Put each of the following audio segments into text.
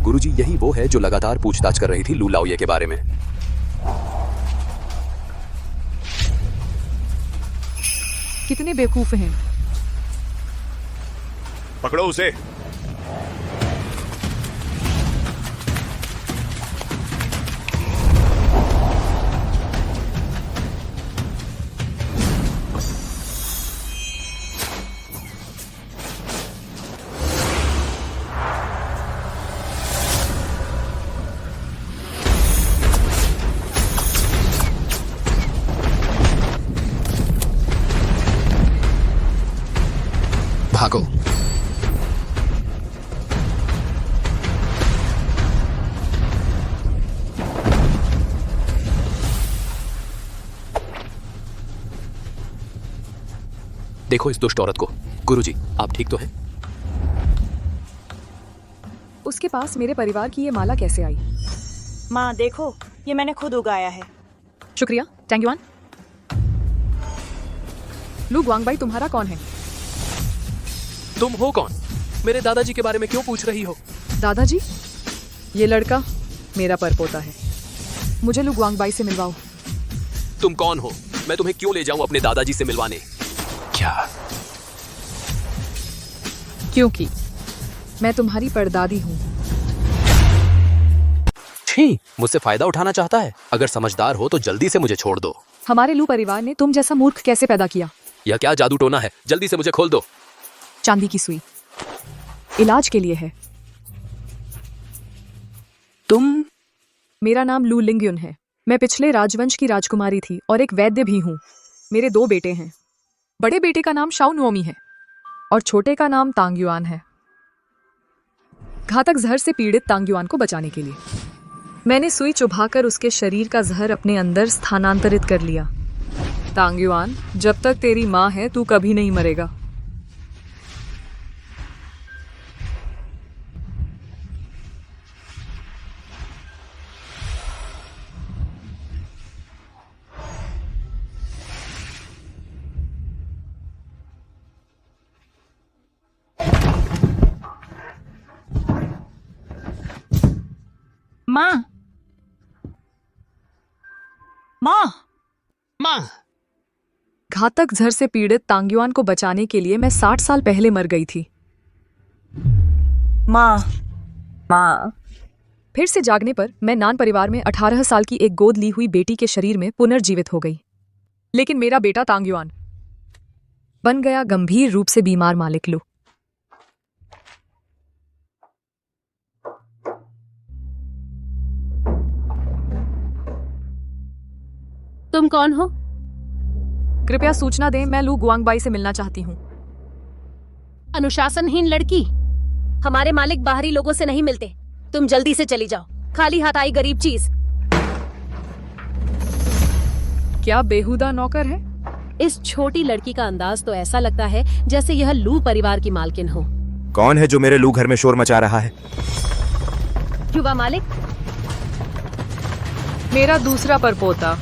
गुरुजी, यही वो है जो लगातार पूछताछ कर रही थी लू लाओये के बारे में। कितने बेवकूफ हैं। पकड़ो उसे। भागो। देखो इस दुष्ट औरत को। गुरुजी, आप ठीक तो हैं? उसके पास मेरे परिवार की ये माला कैसे आई? माँ देखो, ये मैंने खुद उगाया है। शुक्रिया टैंगयुआन। लू गुआंगबाई तुम्हारा कौन है? तुम हो कौन? मेरे दादाजी के बारे में क्यों पूछ रही हो? दादाजी? ये लड़का मेरा परपोता है। मुझे लू गुआंगबाई से मिलवाओ। तुम कौन हो? मैं तुम्हें क्यों ले जाऊं अपने दादाजी से मिलवाने? क्या? क्योंकि मैं तुम्हारी परदादी हूँ। छी, मुझसे फायदा उठाना चाहता है? अगर समझदार हो तो जल्दी से मुझे छोड़ दो। हमारे लू परिवार ने तुम जैसा मूर्ख कैसे पैदा किया? यह क्या जादू टोना है? जल्दी से मुझे खोल दो। चांदी की सुई इलाज के लिए है। तुम? मेरा नाम लू लिंगयुन है। मैं पिछले राजवंश की राजकुमारी थी और एक वैद्य भी हूँ। मेरे 2 बेटे हैं। बड़े बेटे का नाम शाओ नुओमी है और छोटे का नाम तांगयुआन है। घातक जहर से पीड़ित तांगयुआन को बचाने के लिए मैंने सुई चुभाकर उसके शरीर का जहर अपने अंदर स्थानांतरित कर लिया। तांगयुआन, जब तक तेरी माँ है तू कभी नहीं मरेगा। माँ, माँ, माँ। घातक जहर से पीड़ित तांगयुआन को बचाने के लिए मैं 60 साल पहले मर गई थी। माँ, माँ। फिर से जागने पर मैं नान परिवार में 18 साल की एक गोद ली हुई बेटी के शरीर में पुनर्जीवित हो गई। लेकिन मेरा बेटा तांगयुआन बन गया गंभीर रूप से बीमार मालिक लू। तुम कौन हो? कृपया सूचना दें, मैं लू गुआंगबाई से मिलना चाहती हूँ। अनुशासनहीन लड़की, हमारे मालिक बाहरी लोगों से नहीं मिलते। तुम जल्दी से चली जाओ। खाली हाथ आई गरीब चीज। क्या बेहुदा नौकर है? इस छोटी लड़की का अंदाज तो ऐसा लगता है जैसे यह लू परिवार की मालकिन हो। कौन है जो मेरे लू घर में शोर मचा रहा है? युवा मालिक, मेरा दूसरा परपोता।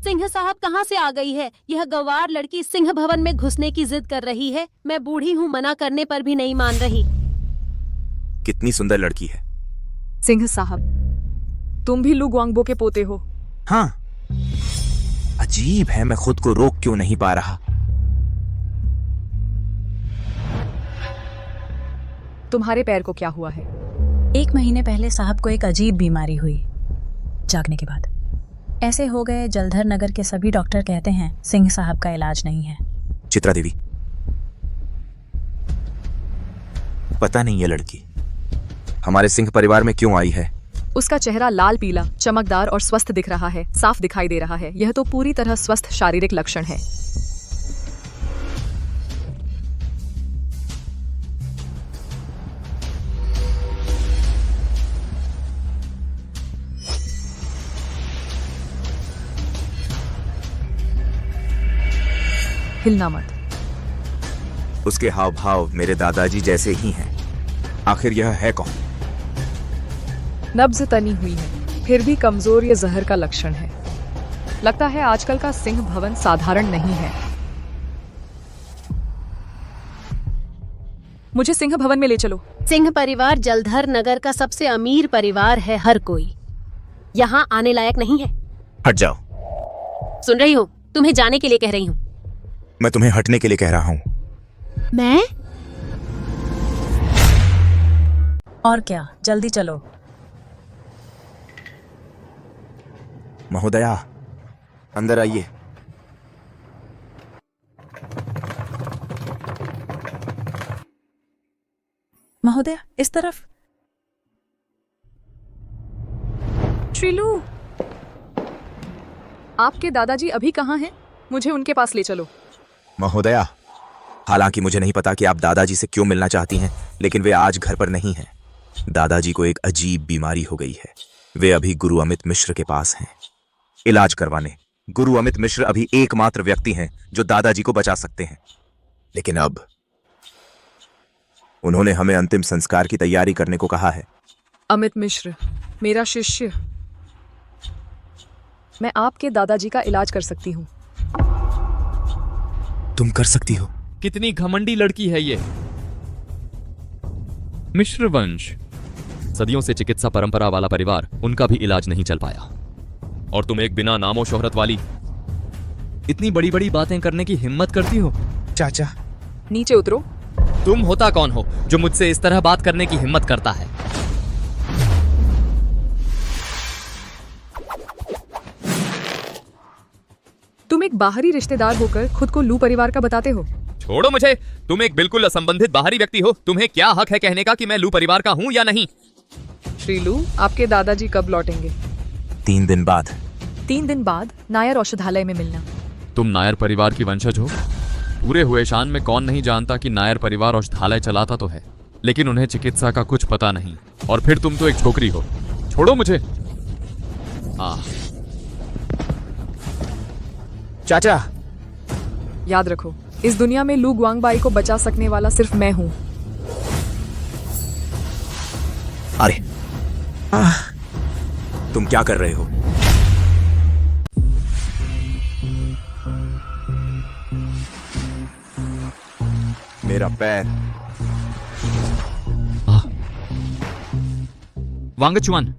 सिंह साहब कहाँ से आ गई है? यह गंवार लड़की सिंह भवन में घुसने की जिद कर रही है। मैं बूढ़ी हूँ, मना करने पर भी नहीं मान रही। कितनी सुंदर लड़की है। सिंह साहब, तुम भी लू गुआंगबो के पोते हो? हाँ, अजीब है, मैं खुद को रोक क्यों नहीं पा रहा। तुम्हारे पैर को क्या हुआ है? 1 महीने पहले साहब को एक अजीब बीमारी हुई। जागने के बाद ऐसे हो गए। जलधर नगर के सभी डॉक्टर कहते हैं सिंह साहब का इलाज नहीं है। चित्रा देवी, पता नहीं ये लड़की हमारे सिंह परिवार में क्यों आई है। उसका चेहरा लाल पीला, चमकदार और स्वस्थ दिख रहा है, साफ दिखाई दे रहा है। यह तो पूरी तरह स्वस्थ शारीरिक लक्षण है। हिलना मत। उसके हाव भाव मेरे दादाजी जैसे ही हैं। आखिर यह है कौन? नब्ज तनी हुई है, फिर भी कमजोर या जहर का लक्षण है। लगता है आजकल का सिंह भवन साधारण नहीं है। मुझे सिंह भवन में ले चलो। सिंह परिवार जलधर नगर का सबसे अमीर परिवार है। हर कोई यहाँ आने लायक नहीं है। हट जाओ। सुन रही हो, तुम्हें जाने के लिए कह रही हूँ। मैं तुम्हें हटने के लिए कह रहा हूं। मैं? और क्या, जल्दी चलो। महोदया, अंदर आइए। महोदया, इस तरफ। श्रीलू, आपके दादाजी अभी कहाँ हैं? मुझे उनके पास ले चलो। महोदया, हालांकि मुझे नहीं पता कि आप दादाजी से क्यों मिलना चाहती हैं, लेकिन वे आज घर पर नहीं हैं। दादाजी को एक अजीब बीमारी हो गई है। वे अभी गुरु अमित मिश्र के पास हैं इलाज करवाने। गुरु अमित मिश्र अभी एकमात्र व्यक्ति हैं जो दादाजी को बचा सकते हैं। लेकिन अब उन्होंने हमें अंतिम संस्कार की तैयारी करने को कहा है। अमित मिश्र, मेरा शिष्य। मैं आपके दादाजी का इलाज कर सकती हूँ। तुम कर सकती हो? कितनी घमंडी लड़की है ये। मिश्र वंश, सदियों से चिकित्सा परंपरा वाला परिवार, उनका भी इलाज नहीं चल पाया। और तुम एक बिना नामो शोहरत वाली इतनी बड़ी बड़ी बातें करने की हिम्मत करती हो? चाचा, नीचे उतरो। तुम होता कौन हो जो मुझसे इस तरह बात करने की हिम्मत करता है? तुम एक बाहरी रिश्तेदार होकर खुद को लू परिवार का बताते हो। छोड़ो मुझे। तुम एक बिल्कुल असंबंधित बाहरी व्यक्ति हो। तुम्हें क्या हक है कहने का कि मैं लू परिवार का हूं या नहीं? श्रीलू, आपके दादाजी कब लौटेंगे? 3 दिन बाद। 3 दिन बाद नायर औषधालय में मिलना। तुम नायर परिवार की वंशज हो। पूरे हुए शान में कौन नहीं जानता कि नायर परिवार औषधालय चलाता तो है, लेकिन उन्हें चिकित्सा का कुछ पता नहीं। और फिर तुम तो एक छोकरी हो। छोड़ो मुझे। चाचा, याद रखो, इस दुनिया में लू गुआंगबाई को बचा सकने वाला सिर्फ मैं हूं। अरे तुम क्या कर रहे हो? मेरा पैर। वांगचुआन,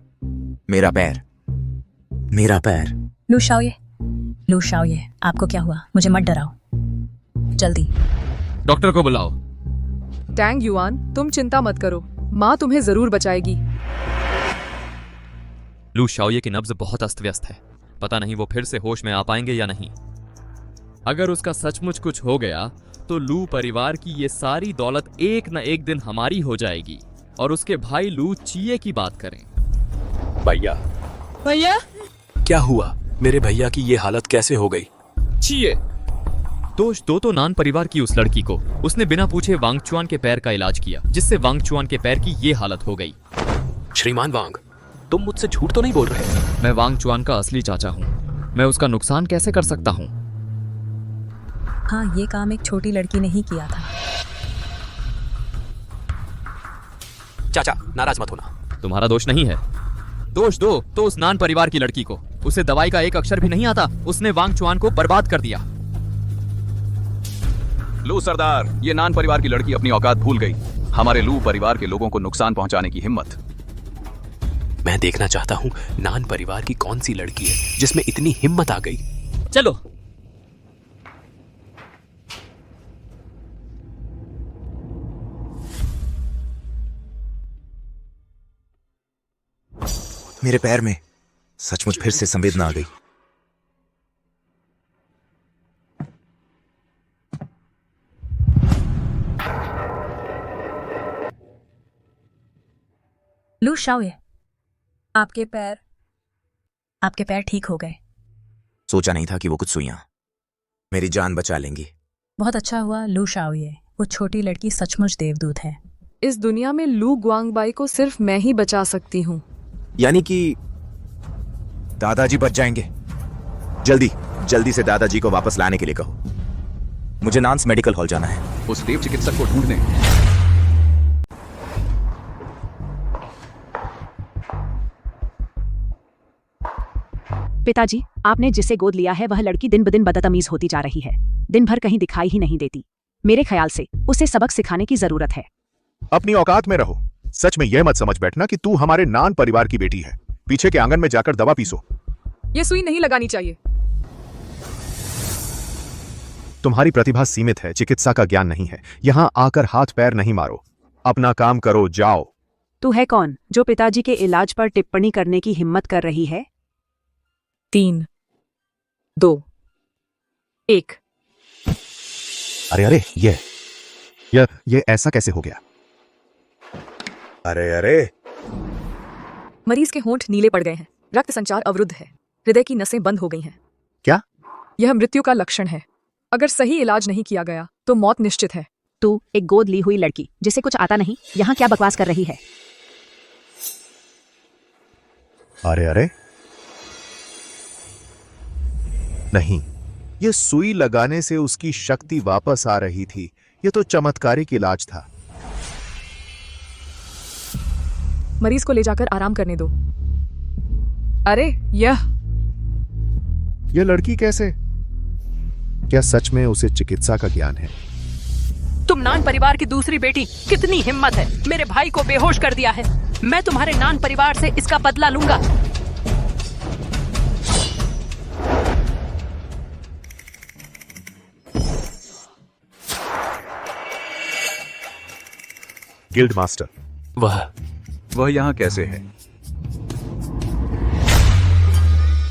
मेरा पैर। मेरा पैर। लू शाओये, आपको क्या हुआ? मुझे मत डराओ, जल्दी। डॉक्टर को बुलाओ। टैंग युआन, तुम चिंता मत करो, माँ तुम्हें जरूर बचाएगी। लू शाओये की नब्ज बहुत अस्त व्यस्त है। पता नहीं वो फिर से होश में आ पाएंगे या नहीं। अगर उसका सचमुच कुछ हो गया तो लू परिवार की ये सारी दौलत एक न एक दिन हमारी हो जाएगी। और उसके भाई लू चिये की बात करें। भैया, भैया, क्या हुआ? मेरे भैया की ये हालत कैसे हो गई? चिये, दोष दो तो नान परिवार की उस लड़की को। उसने बिना पूछे वांगचुआन के पैर का इलाज किया, जिससे वांगचुआन के पैर की ये हालत हो गई। श्रीमान वांग, तुम मुझसे झूठ तो नहीं बोल रहे? मैं वांगचुआन का असली चाचा हूँ। मैं उसका नुकसान कैसे कर सकता हूँ? हाँ, ये काम एक छोटी लड़की ने ही किया था। चाचा, नाराज मत होना। तुम्हारा दोष नहीं है। दोष दो तो उस नान परिवार की लड़की को। उसे दवाई का एक अक्षर भी नहीं आता। उसने वांगचुआन को बर्बाद कर दिया। लू सरदार, ये नान परिवार की लड़की अपनी औकात भूल गई। हमारे लू परिवार के लोगों को नुकसान पहुंचाने की हिम्मत। मैं देखना चाहता हूँ नान परिवार की कौन सी लड़की है जिसमें इतनी हिम्मत आ गई। चलो। मेरे पैर में सचमुच फिर से संवेदना आ गई। लू शाओये, आपके पैर ठीक हो गए। सोचा नहीं था कि वो कुछ सुइयां मेरी जान बचा लेंगी। बहुत अच्छा हुआ लू शाओये। वो छोटी लड़की सचमुच देवदूत है। इस दुनिया में लू गुआंगबाई को सिर्फ मैं ही बचा सकती हूँ। यानी कि दादाजी बच जाएंगे। जल्दी से दादाजी को वापस लाने के लिए कहो। मुझे नान्स मेडिकल हॉल जाना है। उस देव चिकित्सक को ढूंढने। पिताजी, आपने जिसे गोद लिया है वह लड़की दिन ब दिन बदतमीज होती जा रही है। दिन भर कहीं दिखाई ही नहीं देती। मेरे ख्याल से उसे सबक सिखाने की जरूरत है। अपनी औकात में रहो। सच में यह मत समझ बैठना कि तू हमारे नान परिवार की बेटी है। पीछे के आंगन में जाकर दवा पीसो। ये सुई नहीं लगानी चाहिए। तुम्हारी प्रतिभा सीमित है, चिकित्सा का ज्ञान नहीं है। यहां आकर हाथ पैर नहीं मारो, अपना काम करो, जाओ। तू है कौन जो पिताजी के इलाज पर टिप्पणी करने की हिम्मत कर रही है? 3, 2, 1। अरे अरे, ये ऐसा कैसे हो गया? अरे अरे, मरीज के होंठ नीले पड़ गए हैं, रक्त संचार अवरुद्ध है, हृदय की नसें बंद हो गई हैं। क्या? यह मृत्यु का लक्षण है। अगर सही इलाज नहीं किया गया तो मौत निश्चित है। तू एक गोद ली हुई लड़की जिसे कुछ आता नहीं, यहाँ क्या बकवास कर रही है? अरे अरे, नहीं, ये सुई लगाने से उसकी शक्ति वापस आ रही थी। ये तो चमत्कारिक इलाज था। मरीज को ले जाकर आराम करने दो। अरे यह लड़की कैसे? क्या सच में उसे चिकित्सा का ज्ञान है? तुम नान परिवार की दूसरी बेटी, कितनी हिम्मत है, मेरे भाई को बेहोश कर दिया है। मैं तुम्हारे नान परिवार से इसका बदला लूंगा। गिल्ड मास्टर, वह यहाँ कैसे है?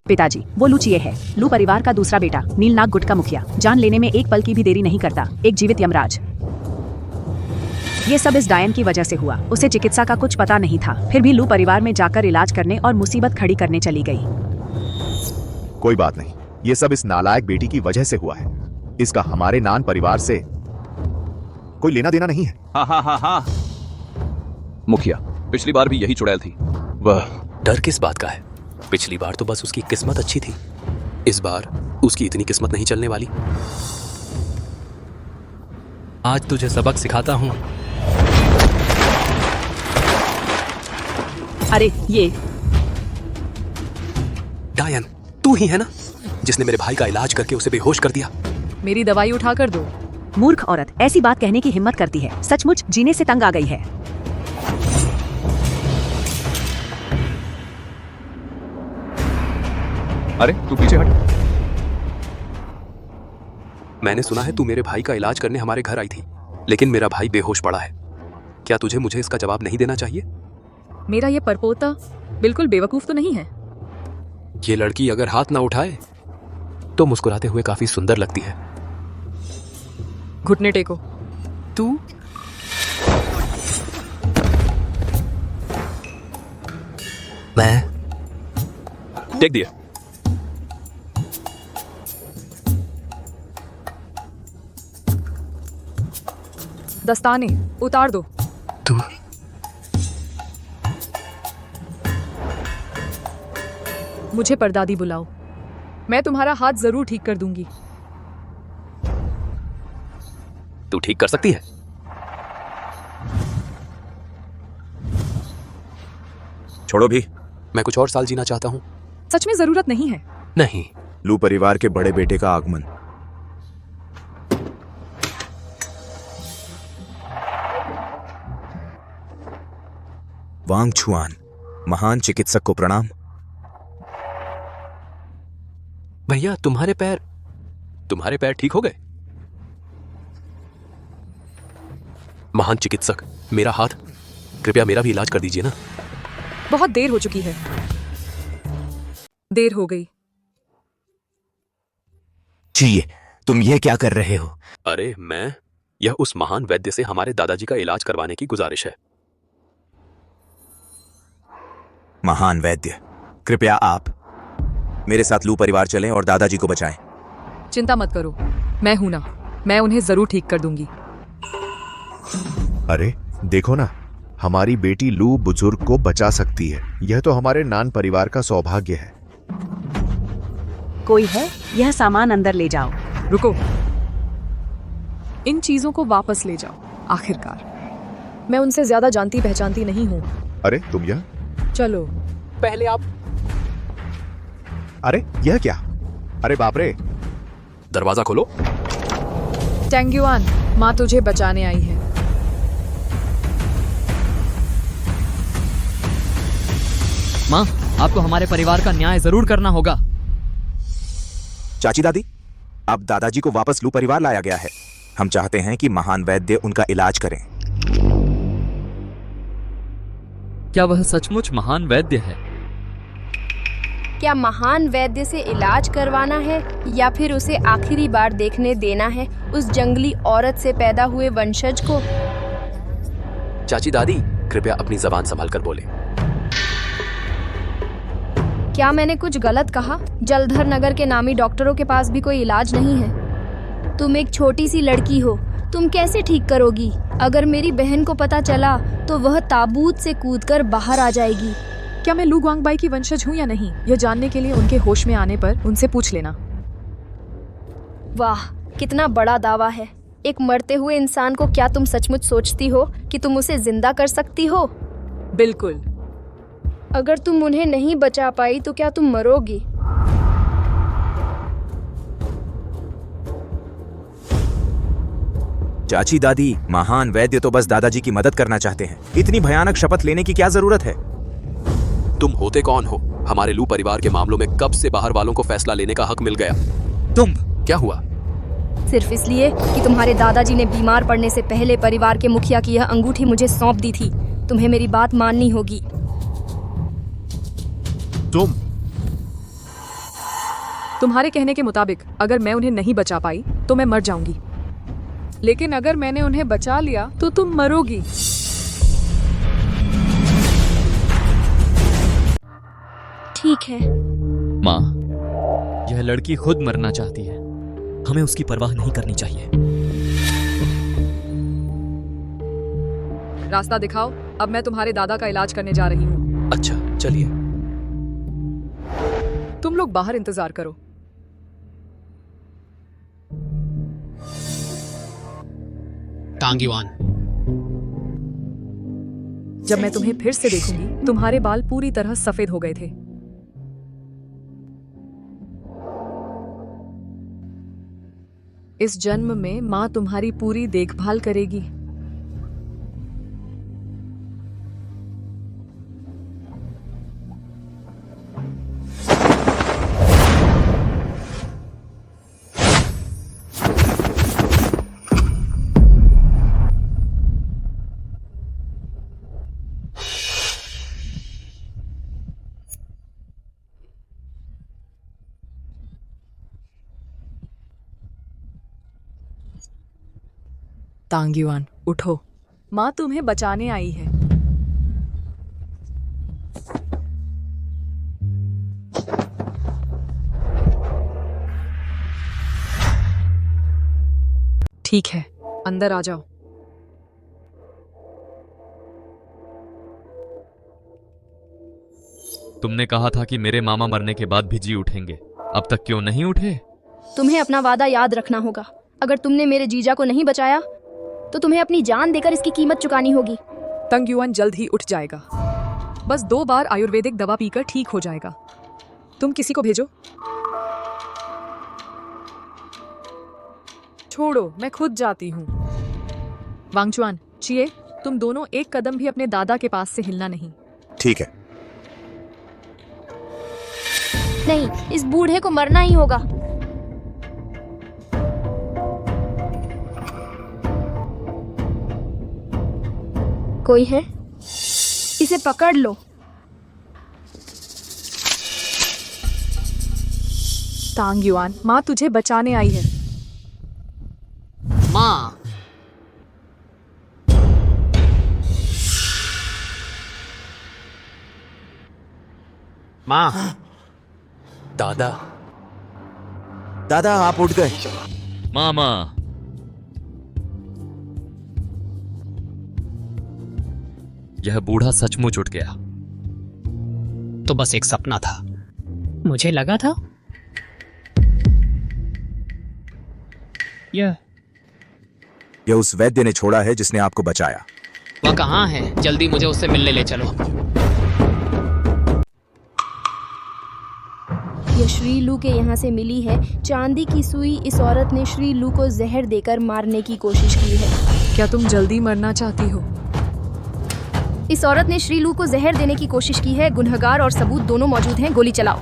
पिताजी, वो लुचिए है, लू परिवार का दूसरा बेटा, नीलनाग गुट का मुखिया। जान लेने में एक पल की भी देरी नहीं करता, एक जीवित यमराज। ये सब इस डायन की वजह से हुआ। उसे चिकित्सा का कुछ पता नहीं था, फिर भी लू परिवार में जाकर इलाज करने और मुसीबत खड़ी करने चली गई। कोई बात नहीं, ये सब इस नालायक बेटी की वजह से हुआ है। इसका हमारे नान परिवार से कोई लेना देना नहीं है। हाँ। मुखिया, पिछली बार भी यही चुड़ैल थी। वह डर किस बात का है? पिछली बार तो बस उसकी किस्मत अच्छी थी, इस बार उसकी इतनी किस्मत नहीं चलने वाली। आज तुझे सबक सिखाता हूं। अरे ये डायन, तू ही है ना जिसने मेरे भाई का इलाज करके उसे बेहोश कर दिया? मेरी दवाई उठा कर दो। मूर्ख औरत ऐसी बात कहने की हिम्मत करती है, सचमुच जीने से तंग आ गई है। अरे तू पीछे हट। मैंने सुना है तू मेरे भाई का इलाज करने हमारे घर आई थी, लेकिन मेरा भाई बेहोश पड़ा है। क्या तुझे मुझे इसका जवाब नहीं देना चाहिए? मेरा ये परपोता बिल्कुल बेवकूफ तो नहीं है। ये लड़की अगर हाथ ना उठाए तो मुस्कुराते हुए काफी सुंदर लगती है। घुटने टेको। तू मैं टेक दिया। दस्ताने उतार दो। तू मुझे परदादी बुलाओ, मैं तुम्हारा हाथ जरूर ठीक कर दूंगी। तू ठीक कर सकती है? छोड़ो भी। मैं कुछ और साल जीना चाहता हूं। सच में जरूरत नहीं है। नहीं। लू परिवार के बड़े बेटे का आगमन। वांग छुआन, महान चिकित्सक को प्रणाम। भैया, तुम्हारे पैर ठीक हो गए? महान चिकित्सक, मेरा हाथ, कृपया मेरा भी इलाज कर दीजिए ना। बहुत देर हो चुकी है। देर हो गई। जी, तुम ये क्या कर रहे हो? अरे यह उस महान वैद्य से हमारे दादाजी का इलाज करवाने की गुजारिश है। महान वैद्य, कृपया आप मेरे साथ लू परिवार चलें और दादाजी को बचाएं। चिंता मत करो, मैं हूं ना, मैं उन्हें जरूर ठीक कर दूंगी। अरे देखो ना, हमारी बेटी लू बुजुर्ग को बचा सकती है। यह तो हमारे नान परिवार का सौभाग्य है। कोई है? यह सामान अंदर ले जाओ। रुको, इन चीजों को वापस ले जाओ। आखिरकार मैं उनसे ज्यादा जानती पहचानती नहीं हूँ। अरे तुम यह? चलो पहले आप। अरे यह क्या? अरे बाप रे! दरवाजा खोलो। टेंग्युआन, माँ तुझे बचाने आई है। माँ, आपको हमारे परिवार का न्याय जरूर करना होगा। चाची दादी, अब दादाजी को वापस लू परिवार लाया गया है। हम चाहते हैं कि महान वैद्य उनका इलाज करें। क्या वह सचमुच महान वैद्य है? क्या महान वैद्य से इलाज करवाना है या फिर उसे आखिरी बार देखने देना है उस जंगली औरत से पैदा हुए वंशज को? चाची दादी, कृपया अपनी जबान संभाल कर बोले। क्या मैंने कुछ गलत कहा? जलधर नगर के नामी डॉक्टरों के पास भी कोई इलाज नहीं है। तुम एक छोटी सी लड़की हो, तुम कैसे ठीक करोगी? अगर मेरी बहन को पता चला तो वह ताबूत से कूदकर बाहर आ जाएगी। क्या मैं लू गुआंगबाई की वंशज हूँ या नहीं, यह जानने के लिए उनके होश में आने पर उनसे पूछ लेना। वाह, कितना बड़ा दावा है। एक मरते हुए इंसान को क्या तुम सचमुच सोचती हो कि तुम उसे जिंदा कर सकती हो? बिल्कुल। अगर तुम उन्हें नहीं बचा पाई तो क्या तुम मरोगी? चाची दादी, महान वैद्य तो बस दादाजी की मदद करना चाहते हैं। इतनी भयानक शपथ लेने की क्या जरूरत है? तुम होते कौन हो? हमारे लू परिवार के मामलों में कब से बाहर वालों को फैसला लेने का हक मिल गया? तुम क्या हुआ? सिर्फ इसलिए कि तुम्हारे दादाजी ने बीमार पड़ने से पहले परिवार के मुखिया की यह अंगूठी मुझे सौंप दी थी। तुम्हें मेरी बात माननी होगी। तुम्हारे कहने के मुताबिक अगर मैं उन्हें नहीं बचा पाई तो मैं मर जाऊंगी, लेकिन अगर मैंने उन्हें बचा लिया तो तुम मरोगी। ठीक है। माँ, यह लड़की खुद मरना चाहती है। हमें उसकी परवाह नहीं करनी चाहिए। रास्ता दिखाओ, अब मैं तुम्हारे दादा का इलाज करने जा रही हूँ। अच्छा, चलिए। तुम लोग बाहर इंतजार करो। तांग्युआन, जब मैं तुम्हें फिर से देखूंगी, तुम्हारे बाल पूरी तरह सफेद हो गए थे। इस जन्म में माँ तुम्हारी पूरी देखभाल करेगी। तांग्युआन, उठो। माँ तुम्हें बचाने आई है। ठीक है, अंदर आ जाओ। तुमने कहा था कि मेरे मामा मरने के बाद भी जी उठेंगे। अब तक क्यों नहीं उठे? तुम्हें अपना वादा याद रखना होगा। अगर तुमने मेरे जीजा को नहीं बचाया तो तुम्हें अपनी जान देकर इसकी कीमत चुकानी होगी। तांग्युआन जल्द ही उठ जाएगा। बस 2 बार आयुर्वेदिक दवा पीकर ठीक हो जाएगा। तुम किसी को भेजो। छोड़ो, मैं खुद जाती हूँ। वांगचुआन, चिए, तुम दोनों एक कदम भी अपने दादा के पास से हिलना नहीं। ठीक है। नहीं, इस बूढ़े को मरना ही होगा। कोई है? इसे पकड़ लो। तांग्युआन, माँ तुझे बचाने आई है। माँ, माँ, दादा, दादा आप उठ गए। मामा, यह बूढ़ा सचमुच उठ गया। तो बस एक सपना था। मुझे लगा था यह उस वैद्य ने छोड़ा है जिसने आपको बचाया। वह कहाँ है? जल्दी मुझे उससे मिलने ले चलो। यह श्री लू के यहाँ से मिली है। चांदी की सुई इस औरत ने श्री लू को जहर देकर मारने की कोशिश की है। क्या तुम जल्दी मरना चाहती हो? इस औरत ने श्री लू को जहर देने की कोशिश की है। गुनहगार और सबूत दोनों मौजूद हैं। गोली चलाओ।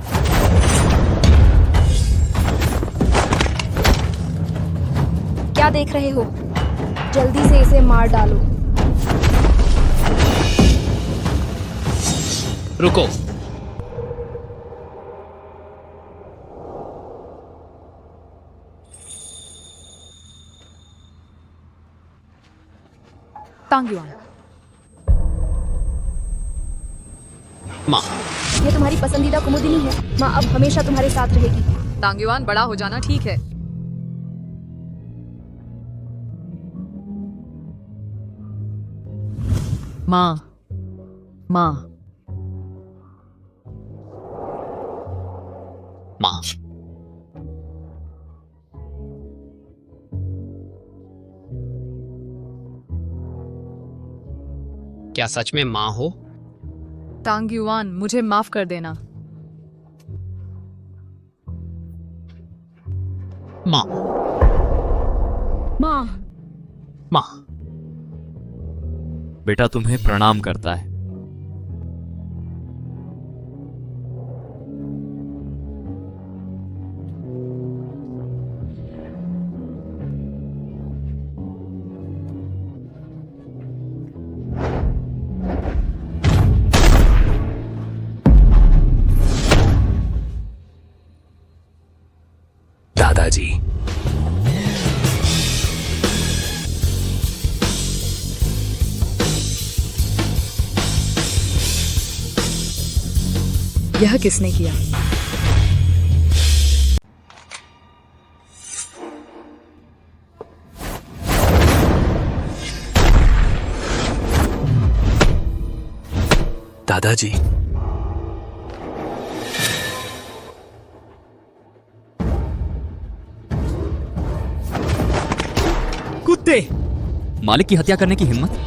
क्या देख रहे हो? जल्दी से इसे मार डालो। रुको। तांगयुआन, माँ, ये तुम्हारी पसंदीदा कुमुदिनी है। माँ अब हमेशा तुम्हारे साथ रहेगी। तांगयुआन बड़ा हो जाना ठीक है। माँ, माँ, माँ। क्या सच में माँ हो? तांगयुआन मुझे माफ कर देना। माँ, माँ, माँ। बेटा तुम्हें प्रणाम करता है। दादाजी, यह किसने किया? दादाजी, कुत्ते! मालिक की हत्या करने की हिम्मत?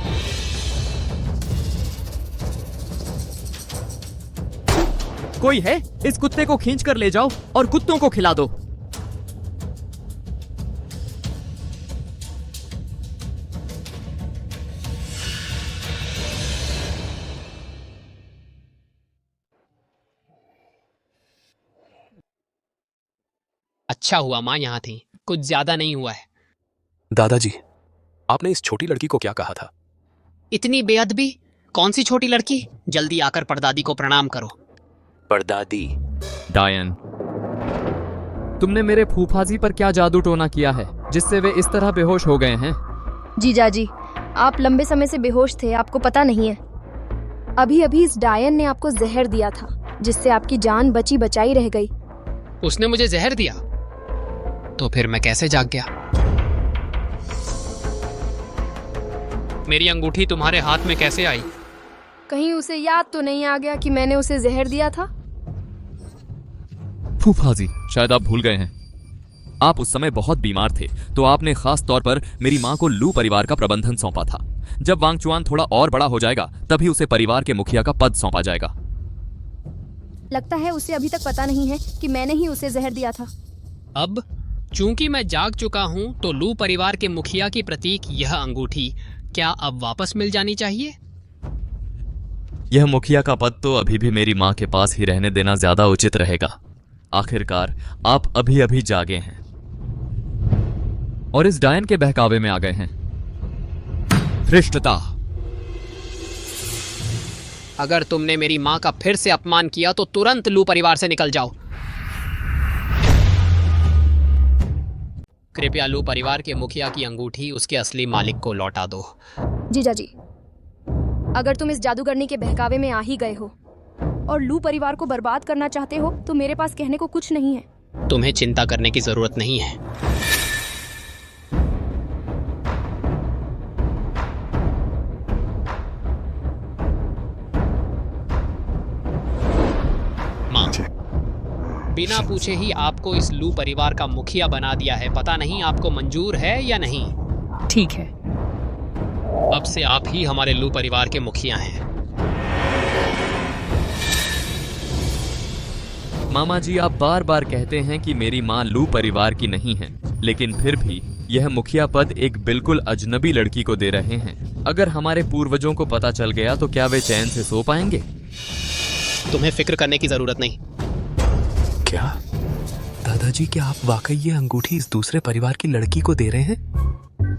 कोई है? इस कुत्ते को खींच कर ले जाओ और कुत्तों को खिला दो। अच्छा हुआ माँ यहाँ थी, कुछ ज्यादा नहीं हुआ है। दादाजी, आपने इस छोटी लड़की को क्या कहा था? इतनी बेअदबी? कौन सी छोटी लड़की? जल्दी आकर परदादी को प्रणाम करो। परदादी? डायन, तुमने मेरे फूफाजी पर क्या जादू टोना किया है जिससे वे इस तरह बेहोश हो गए हैं? जीजाजी, आप लंबे समय से बेहोश थे, आपको पता नहीं है। अभी अभी इस डायन ने आपको जहर दिया था जिससे आपकी जान बची बचाई रह गई। उसने मुझे जहर दिया? तो फिर मैं कैसे जाग गया? मेरी अंगूठी तुम्हारे हाथ में कैसे आई? कहीं उसे याद तो नहीं आ गया कि मैंने उसे जहर दिया था? फूफाजी, शायद आप भूल गए हैं। आप उस समय बहुत बीमार थे तो आपने खास तौर पर मेरी मां को लू परिवार का प्रबंधन सौंपा था। जब वांगचुआन थोड़ा और बड़ा हो जाएगा तभी उसे परिवार के मुखिया का पद सौंपा जाएगा। लगता है उसे अभी तक पता नहीं है कि मैंने ही उसे जहर दिया था। अब चूंकि मैं जाग चुका हूं तो लू परिवार के मुखिया की प्रतीक यह अंगूठी क्या अब वापस मिल जानी चाहिए? यह मुखिया का पद तो अभी भी मेरी मां के पास ही रहने देना ज्यादा उचित रहेगा। आखिरकार आप अभी अभी जागे हैं और इस डायन के बहकावे में आ गए हैं। धृष्टता! अगर तुमने मेरी मां का फिर से अपमान किया तो तुरंत लू परिवार से निकल जाओ। कृपया लू परिवार के मुखिया की अंगूठी उसके असली मालिक को लौटा दो। जीजाजी, अगर तुम इस जादूगरनी के बहकावे में आ ही गए हो और लू परिवार को बर्बाद करना चाहते हो तो मेरे पास कहने को कुछ नहीं है। तुम्हें चिंता करने की जरूरत नहीं है। मां, बिना पूछे ही आपको इस लू परिवार का मुखिया बना दिया है। पता नहीं आपको मंजूर है या नहीं? ठीक है, अब से आप ही हमारे लू परिवार के मुखिया हैं। मामा जी, आप बार बार कहते हैं कि मेरी मां लू परिवार की नहीं है, लेकिन फिर भी यह मुखिया पद एक बिल्कुल अजनबी लड़की को दे रहे हैं। अगर हमारे पूर्वजों को पता चल गया तो क्या वे चैन से सो पाएंगे? तुम्हें फिक्र करने की जरूरत नहीं। क्या दादाजी, क्या आप वाकई ये अंगूठी इस दूसरे परिवार की लड़की को दे रहे हैं?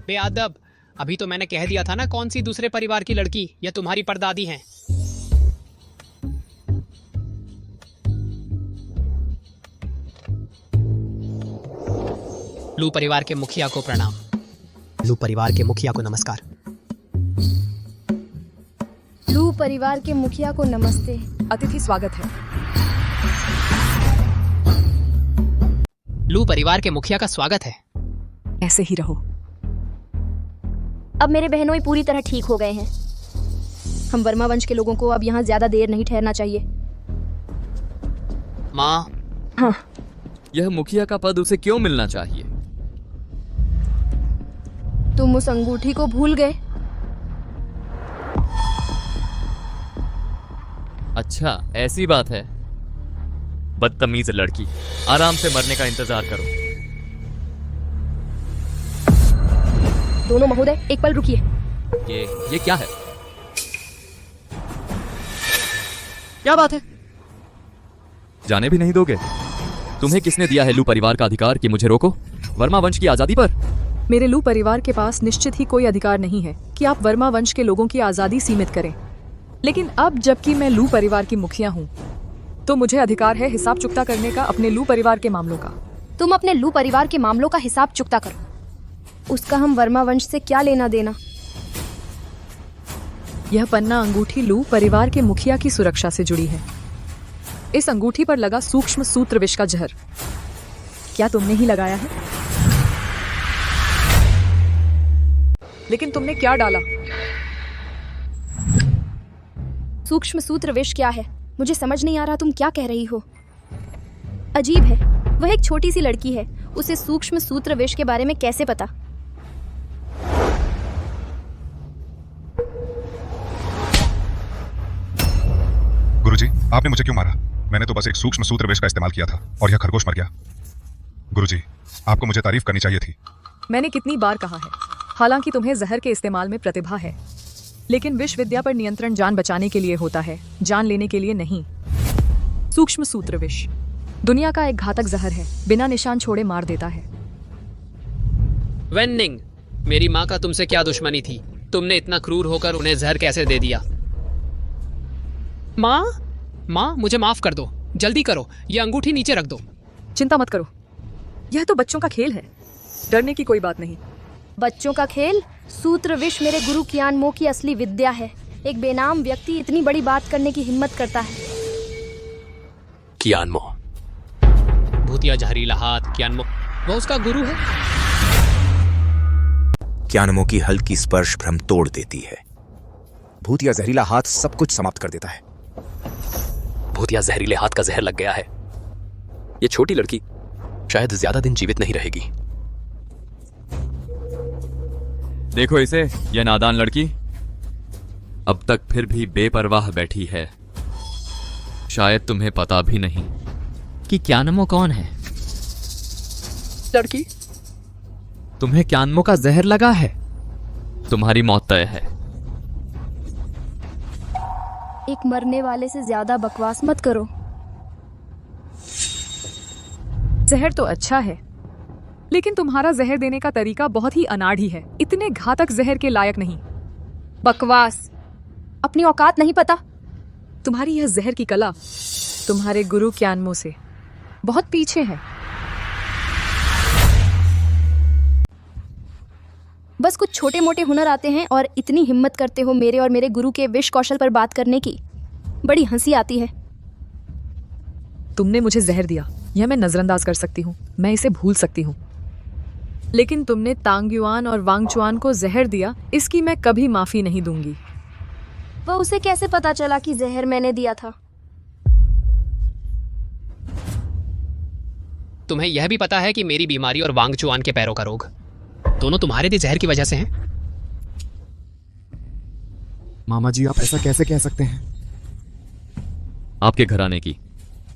बेअदब, अभी तो मैंने कह दिया था ना कौन सी दूसरे परिवार की लड़की, यह तुम्हारी परदादी हैं। लू परिवार के मुखिया को प्रणाम। लू परिवार के मुखिया को नमस्कार। लू परिवार के मुखिया को नमस्ते। अतिथि स्वागत है। लू परिवार के मुखिया का स्वागत है। ऐसे ही रहो। अब मेरे बहनों पूरी तरह ठीक हो गए हैं। हम वर्मा वंश के लोगों को अब यहाँ ज्यादा देर नहीं ठहरना चाहिए। माँ। हाँ। यह मुखिया का पद उसे क्यों मिलना चाहिए? तुम उस अंगूठी को भूल गए। अच्छा, ऐसी बात है। बदतमीज लड़की, आराम से मरने का इंतजार करो। दोनों महोदय, एक पल रुकिए। ये क्या है? क्या बात है? जाने भी नहीं दोगे? तुम्हें किसने दिया है लू परिवार का अधिकार कि मुझे रोको वर्मा वंश की आजादी पर? मेरे लू परिवार के पास निश्चित ही कोई अधिकार नहीं है कि आप वर्मा वंश के लोगों की आजादी सीमित करें। लेकिन अब जबकि मैं लू परिवार की मुखिया हूँ, तो मुझे अधिकार है हिसाब चुकता करने का अपने लू परिवार के मामलों का। तुम अपने लू परिवार के मामलों का हिसाब चुकता करो। उसका हम वर्मा वंश से क्या लेना देना? यह पन्ना अंगूठी लू परिवार के मुखिया की सुरक्षा से जुड़ी है। इस अंगूठी पर लगा सूक्ष्म सूत्र विष का जहर क्या तुमने ही लगाया है? लेकिन तुमने क्या डाला? सूक्ष्म सूत्र विष क्या है? मुझे समझ नहीं आ रहा तुम क्या कह रही हो। अजीब है, वह एक छोटी सी लड़की है, उसे सूक्ष्म सूत्र विष के बारे में कैसे पता? गुरुजी, आपने मुझे क्यों मारा? मैंने तो बस एक सूक्ष्म सूत्र विष का इस्तेमाल किया था और यह खरगोश मर गया। गुरुजी, आपको मुझे तारीफ करनी चाहिए थी। मैंने कितनी बार कहा है, हालांकि तुम्हें जहर के इस्तेमाल में प्रतिभा है, लेकिन विष विद्या पर नियंत्रण जान बचाने के लिए होता है, जान लेने के लिए नहीं। सूक्ष्म सूत्र विष दुनिया का एक घातक जहर है, बिना निशान छोड़े मार देता है। वेन्निंग, मेरी माँ का तुमसे क्या दुश्मनी थी? तुमने इतना क्रूर होकर उन्हें जहर कैसे दे दिया? माँ, मुझे माफ कर दो। जल्दी करो, ये अंगूठी नीचे रख दो। चिंता मत करो, यह तो बच्चों का खेल है, डरने की कोई बात नहीं। बच्चों का खेल? सूत्र विष मेरे गुरु कियानमो की असली विद्या है। एक बेनाम व्यक्ति इतनी बड़ी बात करने की हिम्मत करता है। कियानमो, भूतिया जहरीला हाथ कियानमो, वो उसका गुरु है। कियानमो की हल्की स्पर्श भ्रम तोड़ देती है। भूतिया जहरीला हाथ सब कुछ समाप्त कर देता है। भूतिया जहरीले हाथ का जहर लग गया है। ये छोटी लड़की शायद ज्यादा दिन जीवित नहीं रहेगी। देखो इसे, यह नादान लड़की अब तक फिर भी बेपरवाह बैठी है। शायद तुम्हें पता भी नहीं कि कियानमो कौन है। लड़की, तुम्हें कियानमो का जहर लगा है, तुम्हारी मौत तय है। एक मरने वाले से ज्यादा बकवास मत करो। जहर तो अच्छा है, लेकिन तुम्हारा जहर देने का तरीका बहुत ही अनाड़ी है, इतने घातक जहर के लायक नहीं। बकवास, अपनी औकात नहीं पता? तुम्हारी यह जहर की कला तुम्हारे गुरु कियानमो से बहुत पीछे है। बस कुछ छोटे मोटे हुनर आते हैं और इतनी हिम्मत करते हो मेरे और मेरे गुरु के विष कौशल पर बात करने की। बड़ी हंसी आती है। तुमने मुझे जहर दिया, यह मैं नजरअंदाज कर सकती हूँ, मैं इसे भूल सकती हूँ। लेकिन तुमने तांगयुआन और वांगचुआन को जहर दिया, इसकी मैं कभी माफी नहीं दूंगी। वह उसे कैसे पता चला कि जहर मैंने दिया था? तुम्हें यह भी पता है कि मेरी बीमारी और वांगचुआन के पैरों का रोग दोनों तुम्हारे दिए जहर की वजह से हैं? मामा जी, आप ऐसा कैसे कह सकते हैं? आपके घर आने की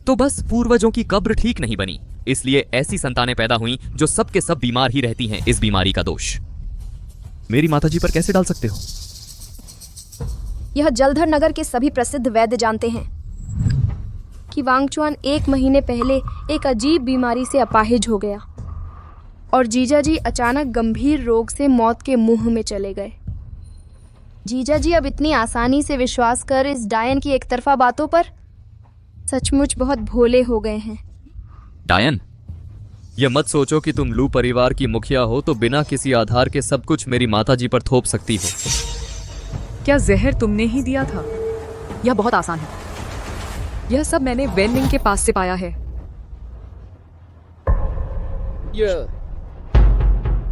तो बस पूर्वजों की कब्र ठीक नहीं बनी, इसलिए ऐसी संतानें पैदा हुई जो सब के सब बीमार ही रहती हैं। इस बीमारी का दोष मेरी माताजी पर कैसे डाल सकते हो? यह जलधर नगर के सभी प्रसिद्ध वैद्य जानते हैं कि वांगचुआन 1 महीने पहले एक अजीब बीमारी से अपाहिज हो गया और जीजा जी अचानक गंभीर रोग से मौत के मुंह में चले गए। जीजा जी अब इतनी आसानी से विश्वास कर इस डायन की एकतरफा बातों पर सचमुच बहुत भोले हो गए हैं। डायन, यह मत सोचो कि तुम लू परिवार की मुखिया हो तो बिना किसी आधार के सब कुछ मेरी माताजी पर थोप सकती हो। क्या जहर तुमने ही दिया था? यह बहुत आसान है। यह सब मैंने वेनलिंग के पास से पाया है।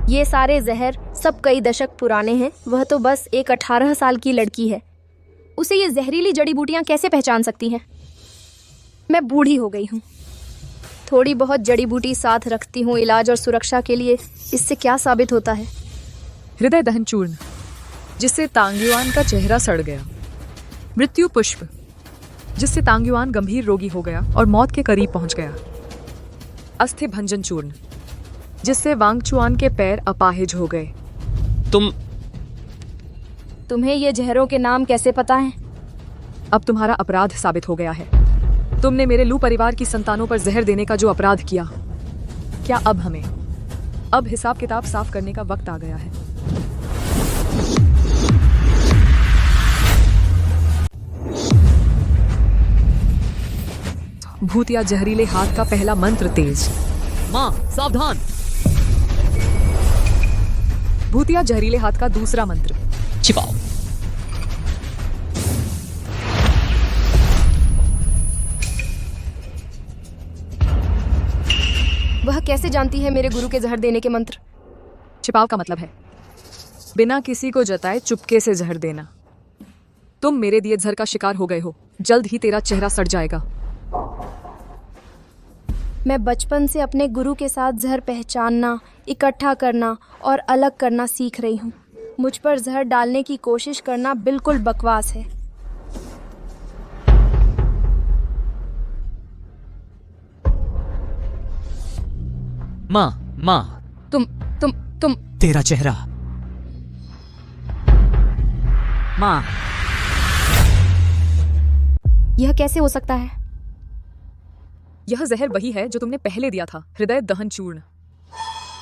ये सारे जहर सब कई दशक पुराने हैं। वह तो बस एक 18 साल की लड़की है। उसे ये जहरीली जड़ी बूटियां कैसे पहचान सकती हैं? मैं बूढ़ी हो गई हूँ। थोड़ी बहुत जड़ी बूटी साथ रखती हूँ इलाज और सुरक्षा के लिए। इससे क्या साबित होता है? हृदय दहन चूर्ण, जिससे तांग्युआन का चेहरा सड़ गया। मृत्यु पुष्प, जिससे तांग्युआन गंभीर रोगी हो गया और मौत के करीब पहुंच गया। अस्थि भंजन चूर्ण, जिससे वांगचुआन के पैर अपाहिज हो गए। तुम्हें ये जहरों के नाम कैसे पता है? अब तुम्हारा अपराध साबित हो गया है। तुमने मेरे लू परिवार की संतानों पर जहर देने का जो अपराध किया, क्या अब हिसाब किताब साफ करने का वक्त आ गया है। भूतिया जहरीले हाथ का पहला मंत्र तेज। माँ सावधान। भूतिया जहरीले हाथ का दूसरा मंत्र छिपाओ। वह कैसे जानती है मेरे गुरु के जहर देने के मंत्र? छिपाव का मतलब है बिना किसी को जताए चुपके से जहर देना। तुम मेरे दिए जहर का शिकार हो गए हो। जल्द ही तेरा चेहरा सड़ जाएगा। मैं बचपन से अपने गुरु के साथ जहर पहचानना, इकट्ठा करना और अलग करना सीख रही हूँ। मुझ पर जहर डालने की कोशिश करना बिल्कुल बकवास है। माँ तुम तेरा चेहरा। माँ, यह कैसे हो सकता है? यह जहर वही है जो तुमने पहले दिया था, हृदय दहन चूर्ण।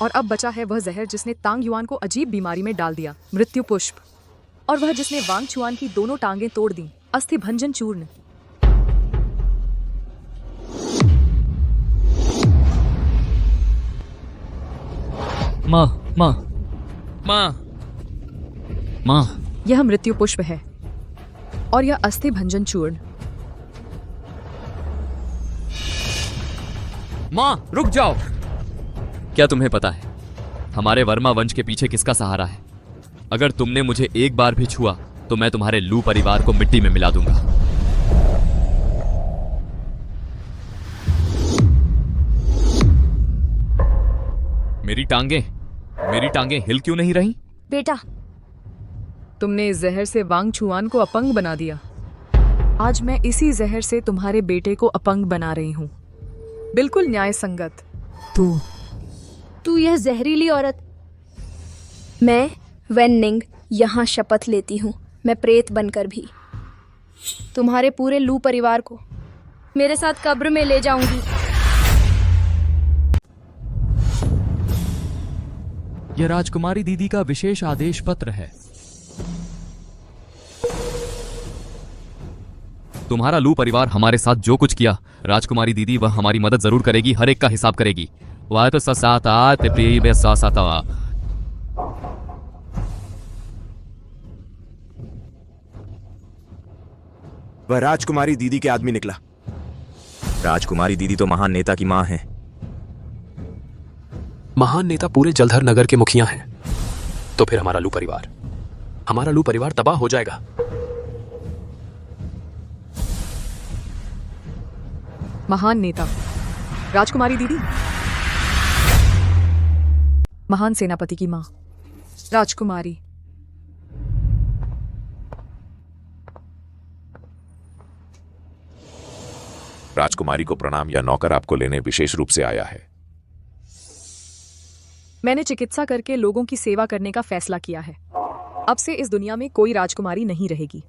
और अब बचा है वह जहर जिसने तांग्युआन को अजीब बीमारी में डाल दिया, मृत्यु पुष्प। और वह जिसने वांगचुआन की दोनों टांगें तोड़ दी, अस्थि भंजन चूर्ण। माँ, यह मृत्यु पुष्प है और यह अस्थि भंजन चूर्ण। माँ रुक जाओ। क्या तुम्हें पता है हमारे वर्मा वंश के पीछे किसका सहारा है? अगर तुमने मुझे एक बार भी छुआ तो मैं तुम्हारे लू परिवार को मिट्टी में मिला दूंगा। मेरी टांगें हिल क्यों नहीं रही? बेटा, तुमने इस जहर से वांगचुआन को अपंग बना दिया। आज मैं इसी जहर से तुम्हारे बेटे को अपंग बना रही हूँ। बिल्कुल न्याय संगत। तू यह जहरीली औरत। मैं वेननिंग यहाँ शपथ लेती हूँ, मैं प्रेत बनकर भी तुम्हारे पूरे लू परिवार को मेरे साथ कब्र में ले जाऊंगी। यह राजकुमारी दीदी का विशेष आदेश पत्र है। तुम्हारा लू परिवार हमारे साथ जो कुछ किया, राजकुमारी दीदी वह हमारी मदद जरूर करेगी, हर एक का हिसाब करेगी। वह तो वह राजकुमारी दीदी के आदमी निकला। राजकुमारी दीदी तो महान नेता की मां है। महान नेता पूरे जलधर नगर के मुखिया हैं। तो फिर हमारा लू परिवार तबाह हो जाएगा। महान नेता राजकुमारी दीदी, महान सेनापति की मां राजकुमारी। राजकुमारी को प्रणाम। या नौकर आपको लेने विशेष रूप से आया है। मैंने चिकित्सा करके लोगों की सेवा करने का फैसला किया है। अब से इस दुनिया में कोई राजकुमारी नहीं रहेगी,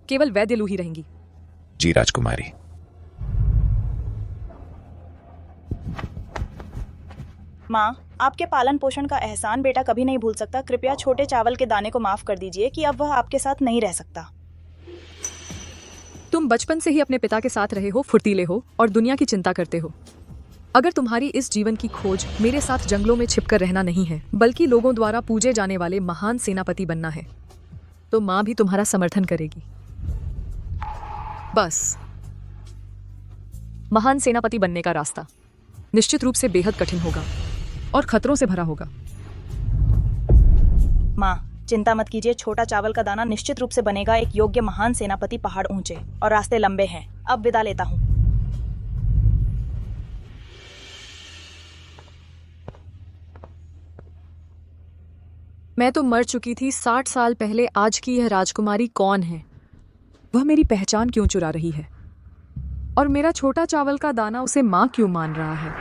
केवल वैद्य लू ही रहेंगी। जी राजकुमारी। माँ, आपके पालन पोषण का एहसान बेटा कभी नहीं भूल सकता। कृपया छोटे चावल के दाने को माफ कर दीजिए कि अब वह आपके साथ नहीं रह सकता। तुम बचपन से ही अपने पिता के साथ रहे हो, फुर्तीले हो और दुनिया की चिंता करते हो। अगर तुम्हारी इस जीवन की खोज मेरे साथ जंगलों में छिपकर रहना नहीं है, बल्कि लोगों द्वारा पूजे जाने वाले महान सेनापति बनना है, तो माँ भी तुम्हारा समर्थन करेगी। बस महान सेनापति बनने का रास्ता निश्चित रूप से बेहद कठिन होगा और खतरों से भरा होगा। माँ, चिंता मत कीजिए। छोटा चावल का दाना निश्चित रूप से बनेगा एक योग्य महान सेनापति। पहाड़ ऊंचे और रास्ते लंबे हैं। अब विदा लेता हूँ। मैं तो मर चुकी थी 60 साल पहले। आज की यह राजकुमारी कौन है? वह मेरी पहचान क्यों चुरा रही है? और मेरा छोटा चावल का दाना उसे माँ क्यों मान रहा है?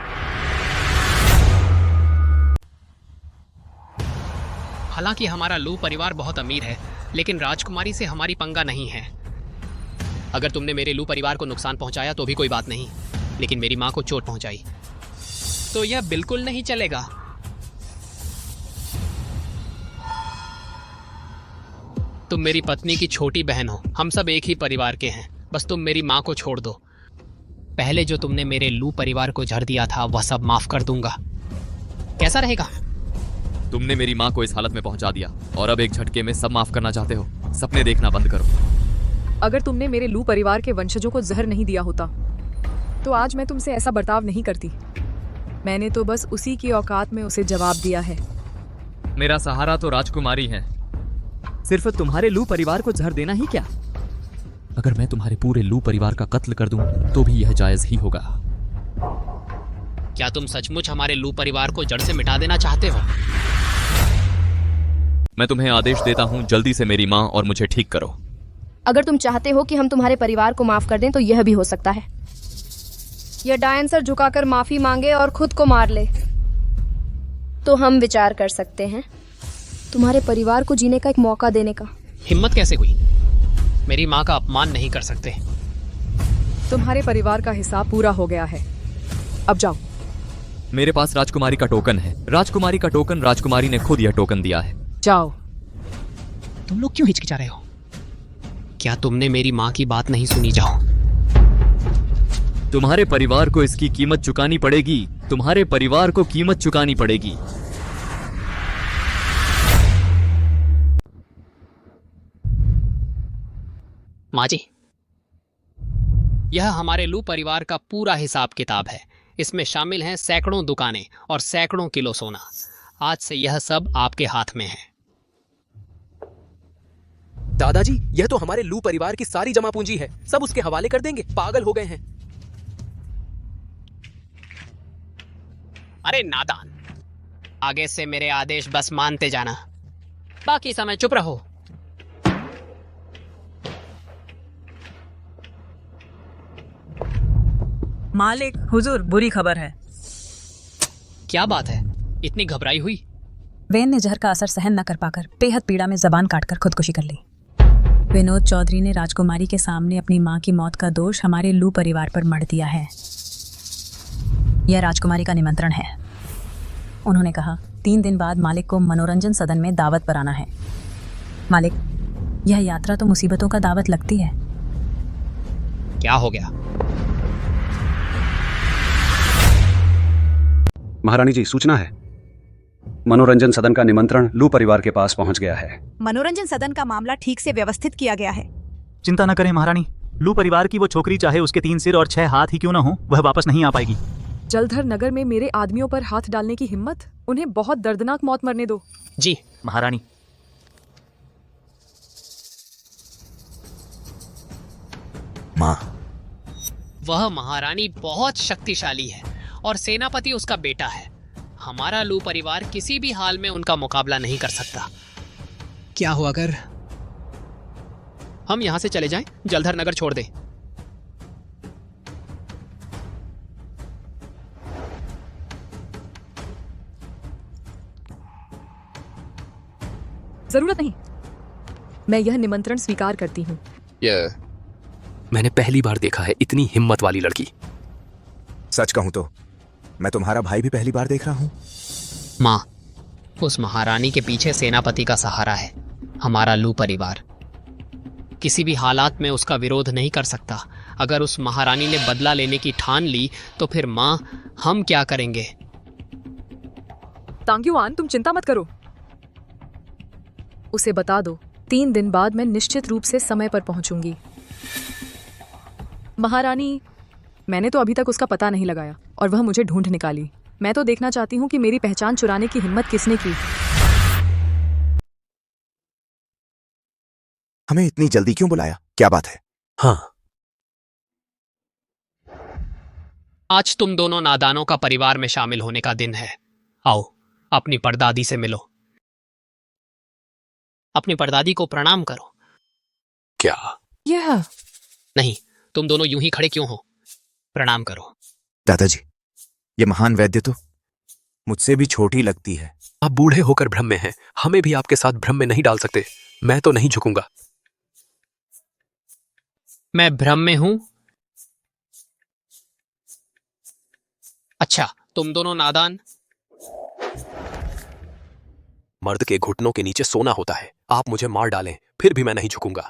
हालांकि हमारा लू परिवार बहुत अमीर है, लेकिन राजकुमारी से हमारी पंगा नहीं है। अगर तुमने मेरे लू परिवार को नुकसान पहुंचाया तो भी कोई बात नहीं, लेकिन मेरी माँ को चोट पहुंचाई तो यह बिल्कुल नहीं चलेगा। तुम मेरी पत्नी की छोटी बहन हो, हम सब एक ही परिवार के हैं। बस तुम मेरी माँ को छोड़ दो। पहले जो तुमने मेरे लू परिवार को जहर दिया था वह सब माफ कर दूंगा। कैसा रहेगा? तुमने मेरी माँ को इस हालत में पहुंचा दिया और अब एक झटके में सब माफ करना चाहते हो। सपने देखना बंद करो। अगर तुमने मेरे लू परिवार के वंशजों को जहर नहीं दिया होता तो आज मैं तुमसे ऐसा बर्ताव नहीं करती। मैंने तो बस उसी की औकात में उसे जवाब दिया है। मेरा सहारा तो राजकुमारी है। सिर्फ तुम्हारे लू परिवार को जहर देना ही क्या? अगर मैं तुम्हारे पूरे लू परिवार का कत्ल कर दूं तो भी यह जायज ही होगा। क्या तुम सचमुच हमारे लू परिवार को जड़ से मिटा देना चाहते हो? मैं तुम्हें आदेश देता हूं, जल्दी से मेरी माँ और मुझे ठीक करो। अगर तुम चाहते हो कि हम तुम्हारे परिवार को माफ कर दें तो यह भी हो सकता है। यह डायन सर झुकाकर माफी मांगे और खुद को मार ले तो हम विचार कर सकते हैं तुम्हारे परिवार को जीने का एक मौका देने का। हिम्मत कैसे हुई? मेरी माँ का अपमान नहीं कर सकते। तुम्हारे परिवार का हिसाब पूरा हो गया है, अब जाओ। मेरे पास राजकुमारी का टोकन है। राजकुमारी का टोकन राजकुमारी ने खुद यह टोकन दिया है। जाओ। तुम लोग क्यों हिचकिचा रहे हो? क्या तुमने मेरी माँ की बात नहीं सुनी? जाओ। तुम्हारे परिवार को इसकी कीमत चुकानी पड़ेगी। तुम्हारे परिवार को कीमत चुकानी पड़ेगी। माँ जी, यह हमारे लू परिवार का पूरा हिसाब किताब है। इसमें शामिल हैं सैकड़ों दुकानें और सैकड़ों किलो सोना। आज से यह सब आपके हाथ में है। दादाजी, यह तो हमारे लू परिवार की सारी जमा पूंजी है। सब उसके हवाले कर देंगे। पागल हो गए हैं। अरे नादान, आगे से मेरे आदेश बस मानते जाना, बाकी समय चुप रहो। मालिक, हुजूर, बुरी खबर है। क्या बात है? इतनी घबराई हुई? वेन ने जहर का असर सहन न कर पाकर बेहद पीड़ा में जबान काटकर खुदकुशी कर ली। विनोद चौधरी ने राजकुमारी के सामने अपनी मां की मौत का दोष हमारे लू परिवार पर मढ़ दिया है। यह राजकुमारी का निमंत्रण है। उन्होंने कहा 3 दिन बाद मालिक को मनोरंजन सदन में दावत पर आना है। मालिक, यह यात्रा तो मुसीबतों का दावत लगती है। क्या हो गया? महारानी जी, सूचना है। मनोरंजन सदन का निमंत्रण लू परिवार के पास पहुंच गया है। मनोरंजन सदन का मामला ठीक से व्यवस्थित किया गया है। चिंता न करें महारानी। लू परिवार की वो छोकरी चाहे उसके 3 सिर और 6 हाथ ही क्यों न हो, वह वापस नहीं आ पाएगी। जलधर नगर में मेरे आदमियों पर हाथ डालने की हिम्मत? उन्हें बहुत दर्दनाक मौत मरने दो। जी महारानी। माँ, वह महारानी बहुत शक्तिशाली है और सेनापति उसका बेटा है। हमारा लू परिवार किसी भी हाल में उनका मुकाबला नहीं कर सकता। क्या हो अगर हम यहां से चले जाएं, जलधर नगर छोड़ दें? जरूरत नहीं। मैं यह निमंत्रण स्वीकार करती हूँ। मैंने पहली बार देखा है इतनी हिम्मत वाली लड़की। सच कहूं तो मैं तुम्हारा भाई भी पहली बार देख रहा हूं। माँ, उस महारानी के पीछे सेनापति का सहारा है, हमारा लू परिवार। किसी भी हालात में उसका विरोध नहीं कर सकता। अगर उस महारानी ने बदला लेने की ठान ली तो फिर माँ, हम क्या करेंगे? तांग्युआन, तुम चिंता मत करो। उसे बता दो 3 दिन बाद मैं निश्चित रूप से समय पर पहुंचूंगी। महारानी, मैंने तो अभी तक उसका पता नहीं लगाया और वह मुझे ढूंढ निकाली। मैं तो देखना चाहती हूँ कि मेरी पहचान चुराने की हिम्मत किसने की। हमें इतनी जल्दी क्यों बुलाया? क्या बात है? हाँ, आज तुम दोनों नादानों का परिवार में शामिल होने का दिन है। आओ, अपनी परदादी से मिलो। अपनी परदादी को प्रणाम करो। क्या? यह नहीं, तुम दोनों यूं ही खड़े क्यों हो? प्रणाम करो। दादाजी, ये महान वैद्य तो मुझसे भी छोटी लगती है। आप बूढ़े होकर भ्रम में हैं, हमें भी आपके साथ भ्रम में नहीं डाल सकते। मैं तो नहीं झुकूंगा। मैं भ्रम में हूं? अच्छा, तुम दोनों नादान। मर्द के घुटनों के नीचे सोना होता है। आप मुझे मार डालें, फिर भी मैं नहीं झुकूंगा।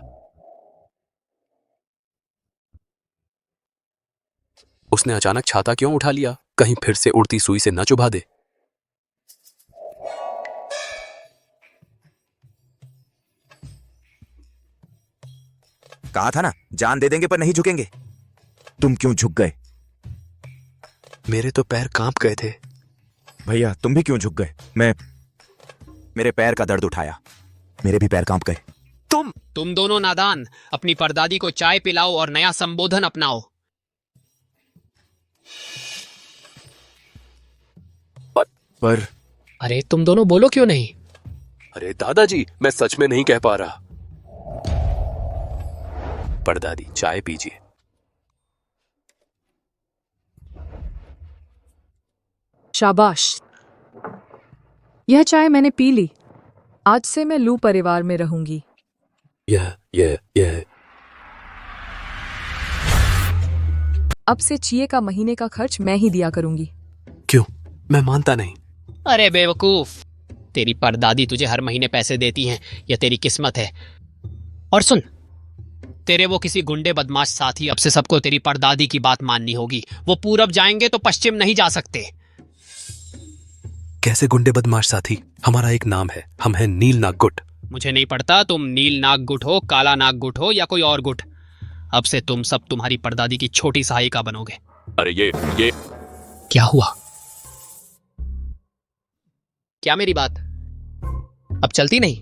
उसने अचानक छाता क्यों उठा लिया? कहीं फिर से उड़ती सुई से न चुभा दे। कहा था ना, जान दे देंगे पर नहीं झुकेंगे। तुम क्यों झुक गए? मेरे तो पैर कांप गए थे। भैया, तुम भी क्यों झुक गए? मेरे पैर का दर्द उठाया, मेरे भी पैर कांप गए। तुम दोनों नादान, अपनी परदादी को चाय पिलाओ और नया संबोधन अपनाओ। पर अरे, तुम दोनों बोलो क्यों नहीं? अरे दादाजी, मैं सच में नहीं कह पा रहा। परदादी, चाय पीजिए। शाबाश, यह चाय मैंने पी ली। आज से मैं लू परिवार में रहूंगी। यह अब से चिए का महीने का खर्च मैं ही दिया करूंगी। क्यों? मैं मानता नहीं। अरे बेवकूफ, तेरी परदादी तुझे हर महीने पैसे देती हैं, यह तेरी किस्मत है। और सुन, तेरे वो किसी गुंडे बदमाश साथी, अब से सबको तेरी परदादी की बात माननी होगी। वो पूरब जाएंगे तो पश्चिम नहीं जा सकते। कैसे गुंडे बदमाश साथी? हमारा एक नाम है, हम हैं नील नाग गुट। मुझे नहीं पड़ता तुम नील नाग गुट हो, काला नाग गुट हो या कोई और गुट। अब से तुम सब तुम्हारी परदादी की छोटी सहायिका बनोगे। अरे ये क्या हुआ? क्या मेरी बात अब चलती नहीं?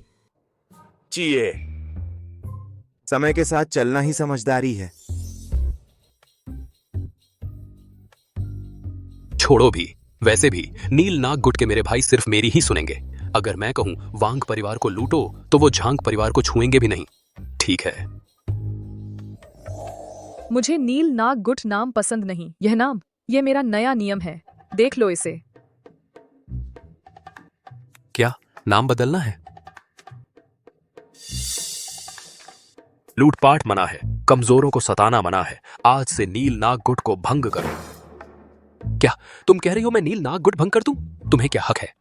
चिए, समय के साथ चलना ही समझदारी है। छोड़ो भी। वैसे भी नील नाग गुट के मेरे भाई सिर्फ मेरी ही सुनेंगे। अगर मैं कहूं वांग परिवार को लूटो तो वो झांग परिवार को छुएंगे भी नहीं। ठीक है? मुझे नील नाग गुट नाम पसंद नहीं। यह मेरा नया नियम है। देख लो इसे। क्या नाम बदलना है? लूटपाट मना है, कमजोरों को सताना मना है। आज से नील नाग गुट को भंग करो। क्या तुम कह रही हो मैं नील नाग गुट भंग कर दूं? तुम्हें क्या हक है?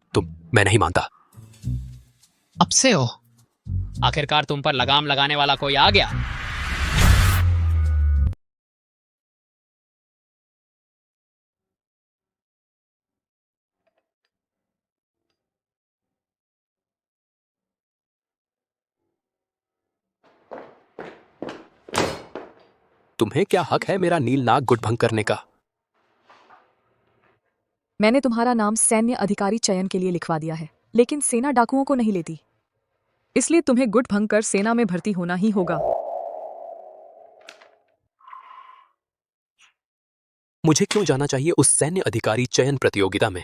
मैं नहीं मानता। अब से हो? आखिरकार तुम पर लगाम लगाने वाला कोई आ गया। तुम्हें क्या हक है मेरा नील नाग गुट भंग करने का? मैंने तुम्हारा नाम सैन्य अधिकारी चयन के लिए लिखवा दिया है, लेकिन सेना डाकुओं को नहीं लेती। इसलिए तुम्हें गुट भंग कर सेना में भर्ती होना ही होगा। मुझे क्यों जाना चाहिए उस सैन्य अधिकारी चयन प्रतियोगिता में?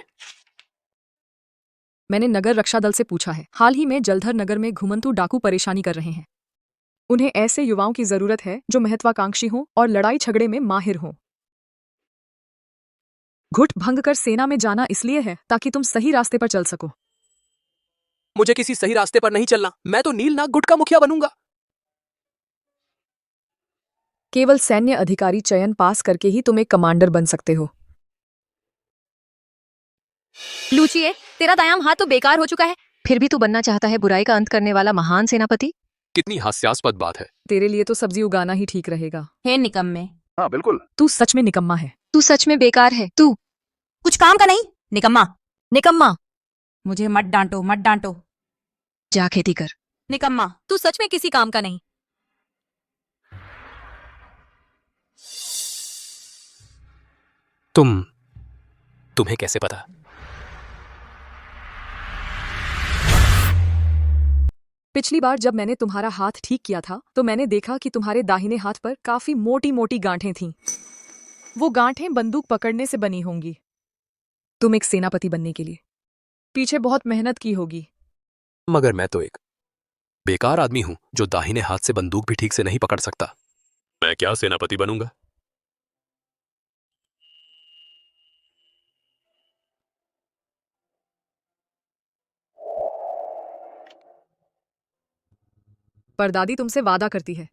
मैंने नगर रक्षा दल से पूछा है। हाल ही में जलधर नगर में घुमंतु डाकू परेशानी कर रहे हैं। उन्हें ऐसे युवाओं की जरूरत है जो महत्वाकांक्षी हों और लड़ाई झगड़े में माहिर हों। गुट भंग कर सेना में जाना इसलिए है ताकि तुम सही रास्ते पर चल सको। मुझे किसी सही रास्ते पर नहीं चलना। मैं तो नीलनाग गुट का मुखिया बनूंगा। केवल सैन्य अधिकारी चयन पास करके ही तुम एक कमांडर बन सकते हो। लूचिए, तेरा दायाम हाथ तो बेकार हो चुका है, फिर भी तू बनना चाहता है बुराई का अंत करने वाला महान सेनापति। कितनी हास्यास्पद बात है। तेरे लिए तो सब्जी उगाना ही ठीक रहेगा। हे निकम्मे, हाँ बिल्कुल। तू सच में निकम्मा है। तू सच में बेकार है। तू कुछ काम का नहीं, निकम्मा। निकम्मा, मुझे मत डांटो, मत डांटो। जा खेती कर। निकम्मा, तू सच में किसी काम का नहीं। तुम्हें कैसे पता? पिछली बार जब मैंने तुम्हारा हाथ ठीक किया था तो मैंने देखा कि तुम्हारे दाहिने हाथ पर काफी मोटी मोटी गांठें थीं। वो गांठें बंदूक पकड़ने से बनी होंगी। तुम एक सेनापति बनने के लिए पीछे बहुत मेहनत की होगी। मगर मैं तो एक बेकार आदमी हूं जो दाहिने हाथ से बंदूक भी ठीक से नहीं पकड़ सकता। मैं क्या सेनापति बनूंगा? परदादी तुमसे वादा करती है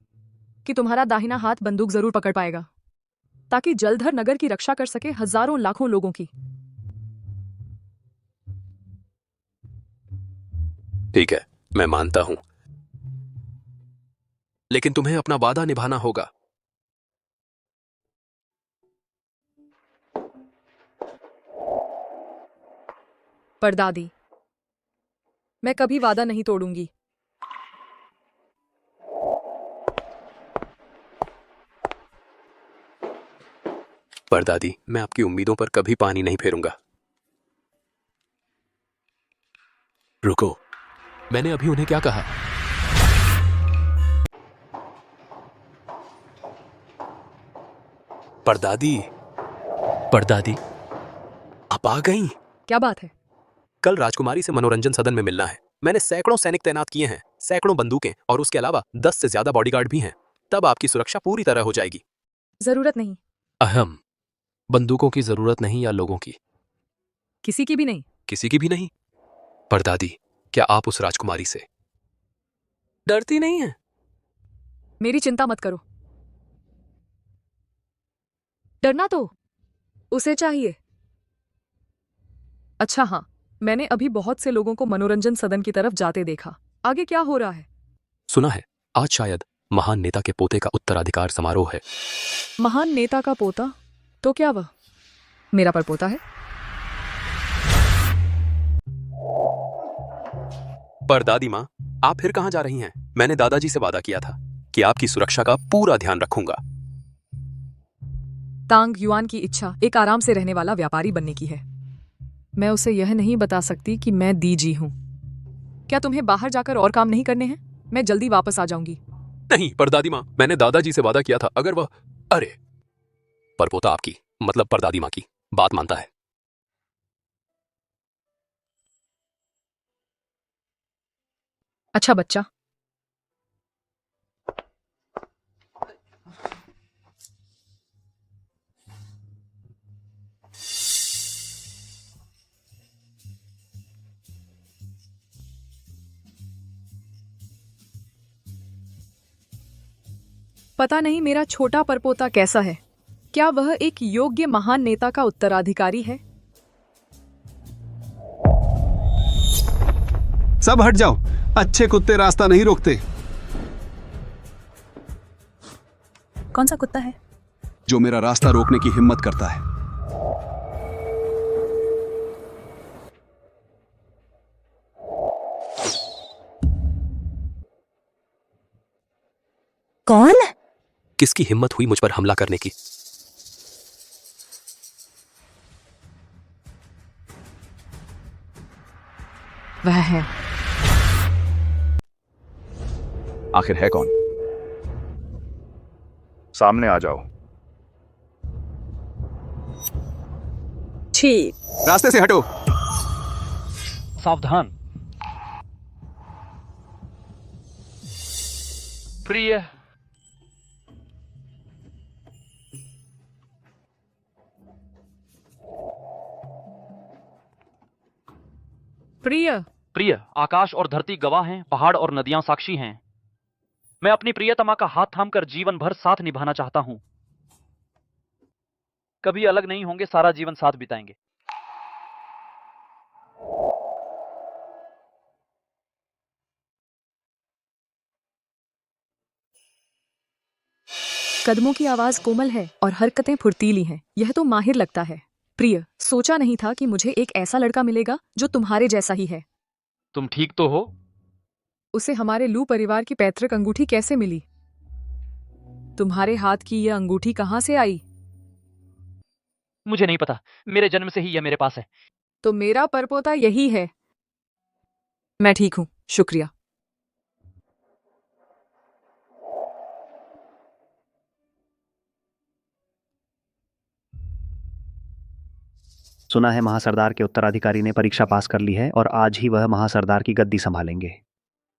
कि तुम्हारा दाहिना हाथ बंदूक जरूर पकड़ पाएगा, ताकि जलधर नगर की रक्षा कर सके हजारों लाखों लोगों की। ठीक है, मैं मानता हूं, लेकिन तुम्हें अपना वादा निभाना होगा। परदादी, मैं कभी वादा नहीं तोड़ूंगी। परदादी, मैं आपकी उम्मीदों पर कभी पानी नहीं फेरूंगा। रुको, मैंने अभी उन्हें क्या कहा? परदादी, परदादी, आप आ गईं? क्या बात है? कल राजकुमारी से मनोरंजन सदन में मिलना है। मैंने सैकड़ों सैनिक तैनात किए हैं, सैकड़ों बंदूकें, और उसके अलावा 10 से ज्यादा बॉडीगार्ड भी हैं। तब आपकी सुरक्षा पूरी तरह हो जाएगी। जरूरत नहीं। अहम, बंदूकों की जरूरत नहीं या लोगों की? किसी की भी नहीं। किसी की भी नहीं? परदादी, क्या आप उस राजकुमारी से डरती नहीं है? मेरी चिंता मत करो। डरना तो उसे चाहिए। अच्छा हाँ, मैंने अभी बहुत से लोगों को मनोरंजन सदन की तरफ जाते देखा। आगे क्या हो रहा है? सुना है आज शायद महान नेता के पोते का उत्तराधिकार समारोह है। महान नेता का पोता? तो क्या वह मेरा परपोता है? परदादी माँ, आप फिर कहाँ जा रही हैं? मैंने दादाजी से वादा किया था कि आपकी सुरक्षा का पूरा ध्यान रखूंगा। तांग युआन की इच्छा एक आराम से रहने वाला व्यापारी बनने की है। मैं उसे यह नहीं बता सकती कि मैं दीजी हूं। क्या तुम्हें बाहर जाकर और काम नहीं करने हैं? मैं जल्दी वापस आ जाऊंगी। नहीं परदादी माँ, मैंने दादाजी से वादा किया था। अगर वह अरे परपोता आपकी मतलब परदादी माँ की बात मानता है। अच्छा बच्चा। पता नहीं मेरा छोटा परपोता कैसा है। क्या वह एक योग्य महान नेता का उत्तराधिकारी है? सब हट जाओ, अच्छे कुत्ते रास्ता नहीं रोकते। कौन सा कुत्ता है जो मेरा रास्ता रोकने की हिम्मत करता है? कौन? किसकी हिम्मत हुई मुझ पर हमला करने की? वह है। आखिर है कौन? सामने आ जाओ। ठीक। रास्ते से हटो। सावधान। प्रिय, प्रिय, प्रिय, आकाश और धरती गवाह हैं, पहाड़ और नदियां साक्षी हैं। मैं अपनी प्रियतमा का हाथ थामकर जीवन भर साथ निभाना चाहता हूं। कभी अलग नहीं होंगे, सारा जीवन साथ बिताएंगे। कदमों की आवाज कोमल है और हरकतें फुर्तीली हैं। यह तो माहिर लगता है। प्रिय, सोचा नहीं था कि मुझे एक ऐसा लड़का मिलेगा जो तुम्हारे जैसा ही है। तुम ठीक तो हो? उसे हमारे लू परिवार की पैतृक अंगूठी कैसे मिली? तुम्हारे हाथ की यह अंगूठी कहाँ से आई? मुझे नहीं पता, मेरे जन्म से ही यह मेरे पास है। तो मेरा परपोता यही है। मैं ठीक हूँ, शुक्रिया। सुना है महासरदार के उत्तराधिकारी ने परीक्षा पास कर ली है और आज ही वह महासरदार की गद्दी संभालेंगे।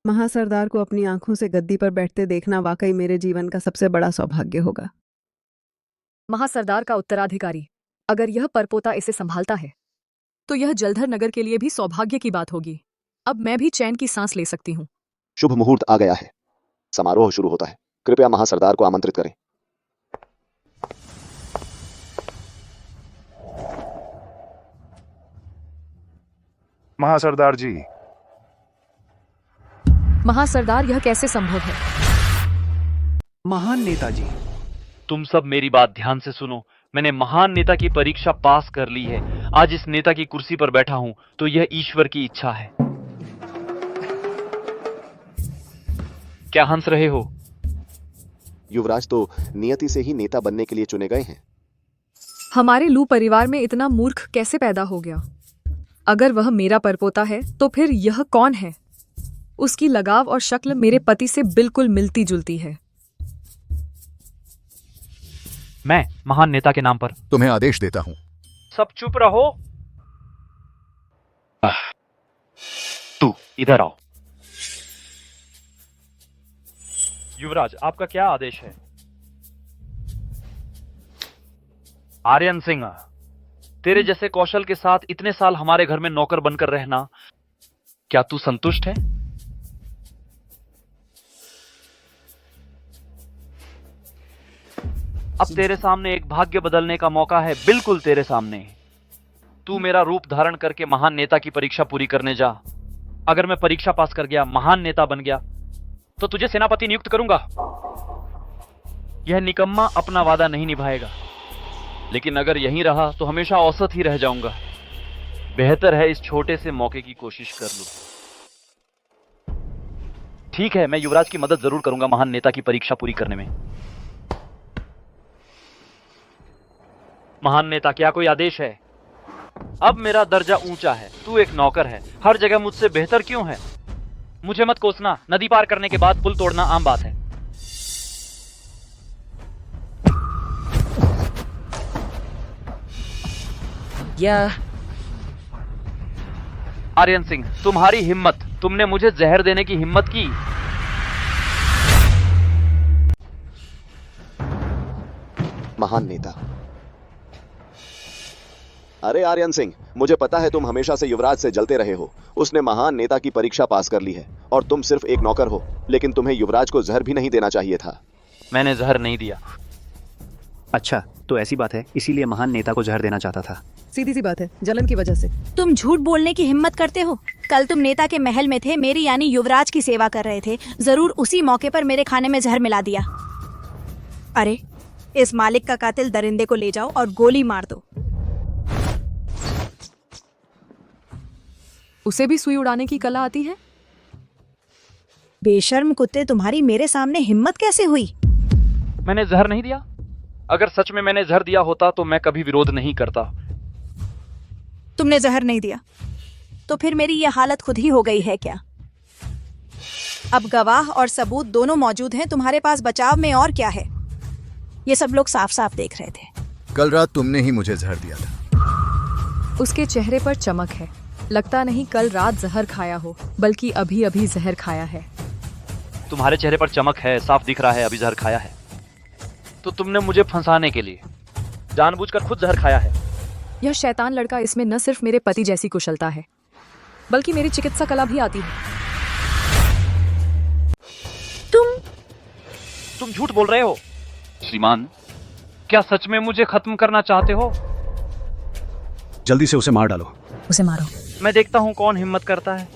महासरदार को अपनी आंखों से गद्दी पर बैठते देखना वाकई मेरे जीवन का सबसे बड़ा सौभाग्य होगा। महासरदार का उत्तराधिकारी, अगर यह परपोता इसे संभालता है तो यह जलधर नगर के लिए भी सौभाग्य की बात होगी। अब मैं भी चैन की सांस ले सकती हूँ। शुभ मुहूर्त आ गया है, समारोह शुरू होता है। कृपया महासरदार को आमंत्रित करें। महासरदार जी। महासरदार, यह कैसे संभव है? महान नेताजी, तुम सब मेरी बात ध्यान से सुनो। मैंने महान नेता की परीक्षा पास कर ली है। आज इस नेता की कुर्सी पर बैठा हूं तो यह ईश्वर की इच्छा है। क्या हंस रहे हो? युवराज तो नियति से ही नेता बनने के लिए चुने गए हैं। हमारे लू परिवार में इतना मूर्ख कैसे पैदा हो गया? अगर वह मेरा परपोता है तो फिर यह कौन है? उसकी लगाव और शक्ल मेरे पति से बिल्कुल मिलती जुलती है। मैं महान नेता के नाम पर तुम्हें आदेश देता हूं। सब चुप रहो। तू इधर आओ। युवराज, आपका क्या आदेश है? आर्यन सिंह, तेरे जैसे कौशल के साथ इतने साल हमारे घर में नौकर बनकर रहना, क्या तू संतुष्ट है? अब तेरे सामने एक भाग्य बदलने का मौका है, बिल्कुल तेरे सामने। तू मेरा रूप धारण करके महान नेता की परीक्षा पूरी करने जा। अगर मैं परीक्षा पास कर गया, महान नेता बन गया, तो तुझे सेनापति नियुक्त करूंगा। यह निकम्मा अपना वादा नहीं निभाएगा, लेकिन अगर यहीं रहा तो हमेशा औसत ही रह जाऊंगा। बेहतर है इस छोटे से मौके की कोशिश कर लूं। ठीक है, मैं युवराज की मदद जरूर करूंगा महान नेता की परीक्षा पूरी करने में। महान नेता, क्या कोई आदेश है? अब मेरा दर्जा ऊंचा है, तू एक नौकर है, हर जगह मुझसे बेहतर क्यों है? मुझे मत कोसना, नदी पार करने के बाद पुल तोड़ना आम बात है। आर्यन सिंह, तुम्हारी हिम्मत, तुमने मुझे जहर देने की हिम्मत की। महान नेता। अरे आर्यन सिंह, मुझे पता है तुम हमेशा से युवराज से जलते रहे हो। उसने महान नेता की परीक्षा पास कर ली है और तुम सिर्फ एक नौकर हो, लेकिन तुम्हें युवराज को जहर भी नहीं देना चाहिए था। मैंने जहर नहीं दिया। अच्छा, तो ऐसी बात है, इसीलिए महान नेता को जहर देना चाहता था। सीधी सी बात है, जलन की वजह से। तुम झूठ बोलने की हिम्मत करते हो? कल तुम नेता के महल में थे, मेरी यानी युवराज की सेवा कर रहे थे। जरूर उसी मौके पर मेरे खाने में जहर मिला दिया। अरे, इस मालिक का कातिल दरिंदे को ले जाओ और गोली मार दो। उसे भी सुई उड़ाने की कला आती है? बेशर्म कुत्ते, तुम्हारी मेरे सामने हिम्मत कैसे हुई? मैंने जहर नहीं दिया। अगर सच में मैंने जहर दिया होता तो मैं कभी विरोध नहीं करता। तुमने जहर नहीं दिया तो फिर मेरी यह हालत खुद ही हो गई है क्या? अब गवाह और सबूत दोनों मौजूद हैं, तुम्हारे पास बचाव में और क्या है? ये सब लोग साफ साफ देख रहे थे। कल रात तुमने ही मुझे जहर दिया था। उसके चेहरे पर चमक है। लगता नहीं कल रात जहर खाया हो, बल्कि अभी अभी जहर खाया है। तुम्हारे चेहरे पर चमक है, साफ दिख रहा है अभी जहर खाया है। तो तुमने मुझे फंसाने के लिए जानबूझकर खुद जहर खाया है। यह शैतान लड़का, इसमें न सिर्फ मेरे पति जैसी कुशलता है, बल्कि मेरी चिकित्सा कला भी आती है। तुम झूठ बोल रहे हो। श्रीमान, क्या सच में मुझे खत्म करना चाहते हो? जल्दी से उसे मार डालो। उसे मारो। मैं देखता हूं कौन हिम्मत करता है।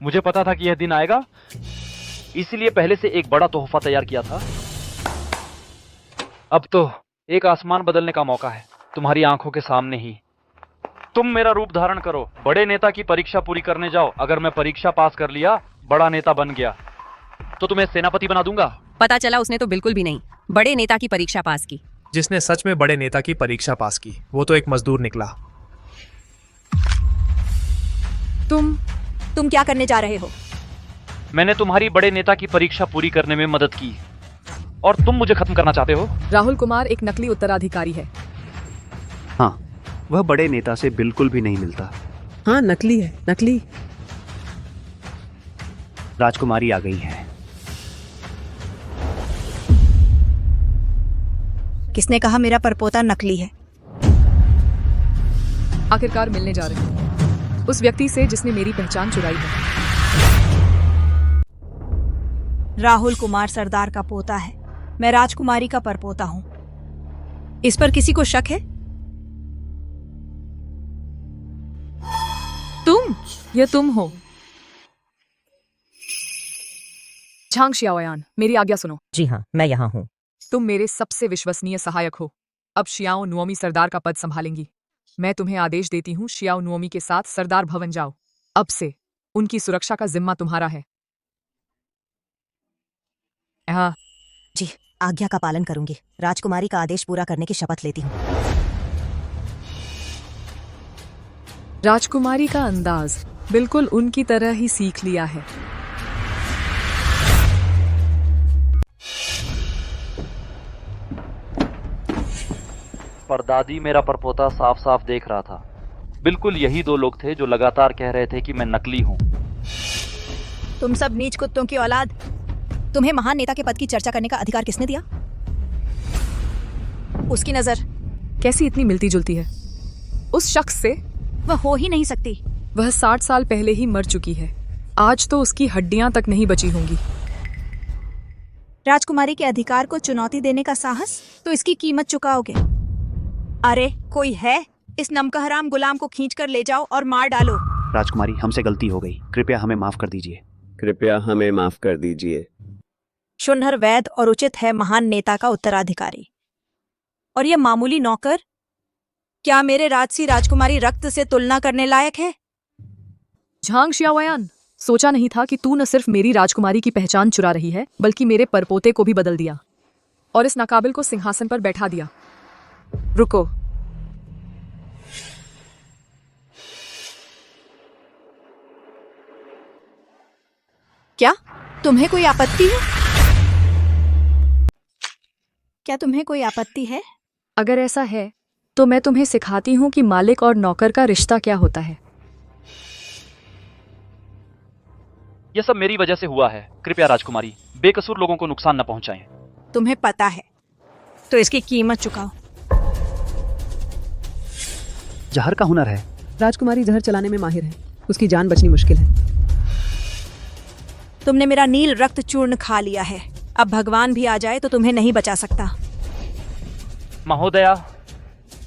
मुझे पता था कि यह दिन आएगा, इसीलिए पहले से एक बड़ा तोहफा तैयार किया था। अब तो एक आसमान बदलने का मौका है, तुम्हारी आंखों के सामने ही। तुम मेरा रूप धारण करो, बड़े नेता की परीक्षा पूरी करने जाओ। अगर मैं परीक्षा पास कर लिया, बड़ा नेता बन गया, तो तुम्हें सेनापति बना दूंगा। पता चला उसने तो बिल्कुल भी नहीं बड़े नेता की परीक्षा पास की। जिसने सच में बड़े नेता की परीक्षा पास की, वो तो एक मजदूर निकला। तुम क्या करने जा रहे हो? मैंने तुम्हारी बड़े नेता की परीक्षा पूरी करने में मदद की, और तुम मुझे खत्म करना चाहते हो? राहुल कुमार एक नकली उत्तराधिकारी है। हाँ, वह बड़े नेता से बिल्कुल भी नहीं मिलता। हाँ, नकली है, नकली। राजकुमारी आ गई है। किसने कहा मेरा परपोता नकली है? आखिरकार मिलने जा रहे हैं उस व्यक्ति से जिसने मेरी पहचान चुराई है। राहुल कुमार सरदार का पोता है। मैं राजकुमारी का परपोता हूं। इस पर किसी को शक है? तुम हो। झांग शियाओयान, मेरी आज्ञा सुनो। जी हाँ, मैं यहाँ हूँ। तुम मेरे सबसे विश्वसनीय सहायक हो। अब शियाओ नुओमी सरदार का पद संभालेंगी। मैं तुम्हें आदेश देती हूँ, शियाओ नुओमी के साथ सरदार भवन जाओ। अब से उनकी सुरक्षा का जिम्मा तुम्हारा है। हाँ जी, आज्ञा का पालन करूंगी। राजकुमारी का आदेश पूरा करने की शपथ लेती हूँ। राजकुमारी का अंदाज बिल्कुल उनकी तरह ही सीख लिया है। पर दादी, मेरा परपोता साफ साफ देख रहा था। बिल्कुल यही दो लोग थे जो लगातार कह रहे थे कि मैं नकली हूं। तुम सब नीच कुत्तों की औलाद। तुम्हें महान नेता के पद की चर्चा करने का अधिकार किसने दिया? उसकी नजर कैसी इतनी मिलती जुलती है उस शख्स से? वह हो ही नहीं सकती। वह 60 साल पहले ही मर चुकी है। आज तो उसकी हड्डियां तक नहीं बची होंगी। राजकुमारी के अधिकार को चुनौती देने का साहस, तो इसकी कीमत चुकाओगे। अरे कोई है? इस नमकहराम गुलाम को खींचकर ले जाओ और मार डालो। राजकुमारी, हमसे गलती हो गई, कृपया हमें माफ कर दीजिए। कृपया हमें माफ कर दीजिए। शुनहर वैध और उचित है महान नेता का उत्तराधिकारी, और यह मामूली नौकर? क्या मेरे राजसी राजकुमारी रक्त से तुलना करने लायक है? झांग शियाओयान, सोचा नहीं था कि तू न सिर्फ मेरी राजकुमारी की पहचान चुरा रही है, बल्कि मेरे परपोते को भी बदल दिया और इस नाकाबिल को सिंहासन पर बैठा दिया। रुको। क्या तुम्हें कोई आपत्ति है? क्या तुम्हें कोई आपत्ति है? अगर ऐसा है तो मैं तुम्हें सिखाती हूँ कि मालिक और नौकर का रिश्ता क्या होता है। यह सब मेरी वजह से हुआ है। कृपया राजकुमारी, बेकसूर लोगों को नुकसान न पहुंचाएं। तुम्हें पता है तो इसकी कीमत चुकाओ। जहर का हुनर है। राजकुमारी जहर चलाने में माहिर है, उसकी जान बचनी मुश्किल है। तुमने मेरा नील रक्त चूर्ण खा लिया है। अब भगवान भी आ जाए तो तुम्हें नहीं बचा सकता। महोदया,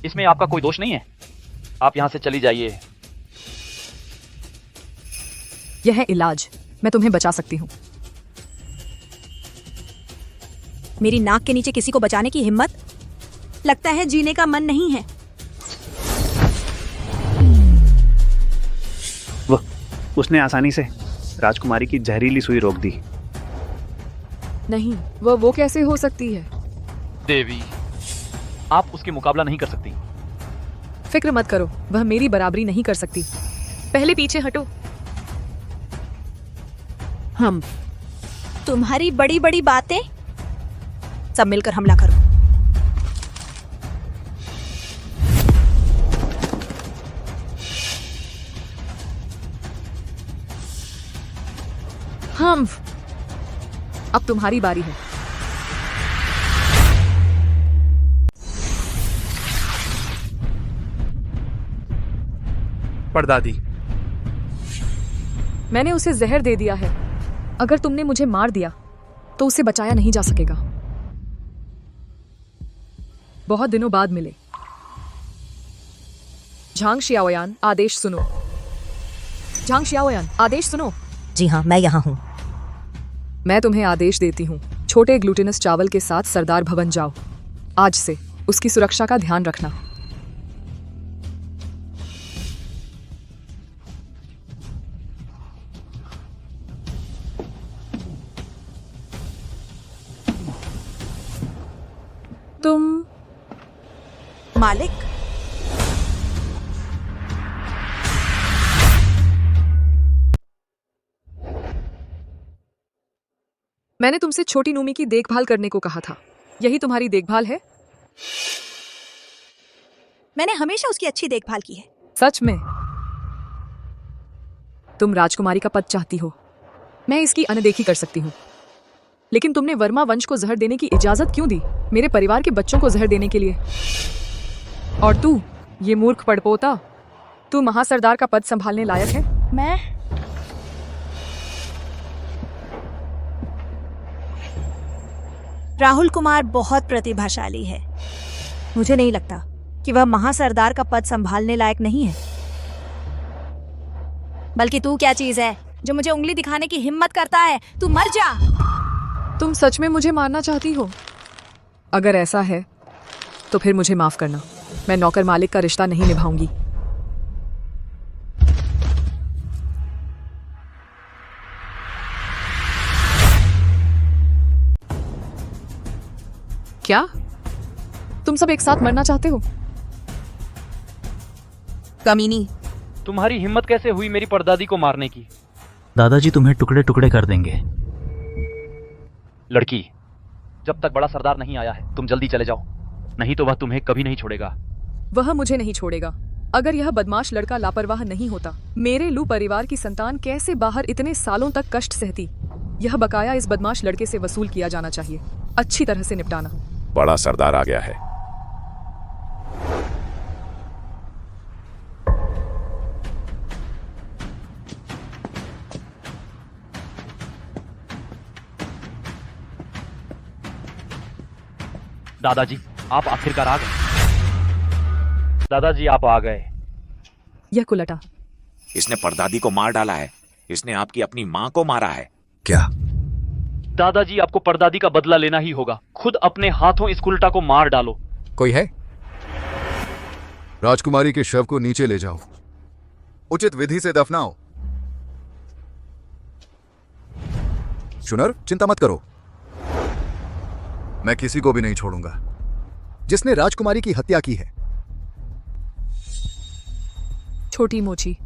इसमें आपका कोई दोष नहीं है। आप यहां से चली जाइए। यह है इलाज, मैं तुम्हें बचा सकती हूँ। मेरी नाक के नीचे किसी को बचाने की हिम्मत? लगता है जीने का मन नहीं है। उसने आसानी से राजकुमारी की जहरीली सुई रोक दी। नहीं, वो कैसे हो सकती है? देवी, आप उसके मुकाबला नहीं कर सकती। फिक्र मत करो, वह मेरी बराबरी नहीं कर सकती। पहले पीछे हटो। हम तुम्हारी बड़ी बड़ी बातें। सब मिलकर हमला करो। हम अब तुम्हारी बारी है। परदादी। मैंने उसे जहर दे दिया है। अगर तुमने मुझे मार दिया तो उसे बचाया नहीं जा सकेगा। बहुत दिनों बाद मिले। झांग शियाओयान, आदेश सुनो। झांग शियाओयान, आदेश सुनो। जी हाँ, मैं यहाँ हूँ। मैं तुम्हें आदेश देती हूँ, छोटे ग्लूटेनस चावल के साथ सरदार भवन जाओ। आज से उसकी सुरक्षा का ध्यान रखना। तुम मालिक, मैंने तुमसे छोटी नूमी की देखभाल करने को कहा था। यही तुम्हारी देखभाल है? मैंने हमेशा उसकी अच्छी देखभाल की है। सच में? तुम राजकुमारी का पद चाहती हो। मैं इसकी अनदेखी कर सकती हूँ, लेकिन तुमने वर्मा वंश को जहर देने की इजाजत क्यों दी? मेरे परिवार के बच्चों को जहर देने के लिए। और तू, ये मूर्ख पड़पोता, तू महासरदार का पद संभालने लायक है? मैं राहुल कुमार बहुत प्रतिभाशाली है। मुझे नहीं लगता कि वह महासरदार का पद संभालने लायक नहीं है। बल्कि तू क्या चीज है जो मुझे उंगली दिखाने की हिम्मत करता है? तू मर जा। तुम सच में मुझे मारना चाहती हो? अगर ऐसा है तो फिर मुझे माफ करना। मैं नौकर मालिक का रिश्ता नहीं निभाऊंगी। क्या तुम सब एक साथ मरना चाहते हो? कमीनी, तुम्हारी हिम्मत कैसे हुई मेरी परदादी को मारने की? दादाजी तुम्हें टुकड़े टुकड़े कर देंगे। लड़की, जब तक बड़ा सरदार नहीं आया है तुम जल्दी चले जाओ, नहीं तो वह तुम्हें कभी नहीं छोड़ेगा। वह मुझे नहीं छोड़ेगा। अगर यह बदमाश लड़का लापरवाह नहीं होता, मेरे लू परिवार की संतान कैसे बाहर इतने सालों तक कष्ट सहती? यह बकाया इस बदमाश लड़के से वसूल किया जाना चाहिए। अच्छी तरह से निपटाना। बड़ा सरदार आ गया है। दादाजी, आप आखिरकार आ गए। दादाजी, आप आ गए। यह कुलटा, इसने परदादी को मार डाला है। इसने आपकी अपनी माँ को मारा है। क्या? दादाजी, आपको परदादी का बदला लेना ही होगा। खुद अपने हाथों इस कुलटा को मार डालो। कोई है? राजकुमारी के शव को नीचे ले जाओ, उचित विधि से दफनाओ। शुनर, चिंता मत करो, मैं किसी को भी नहीं छोड़ूंगा जिसने राजकुमारी की हत्या की है। छोटी मोची,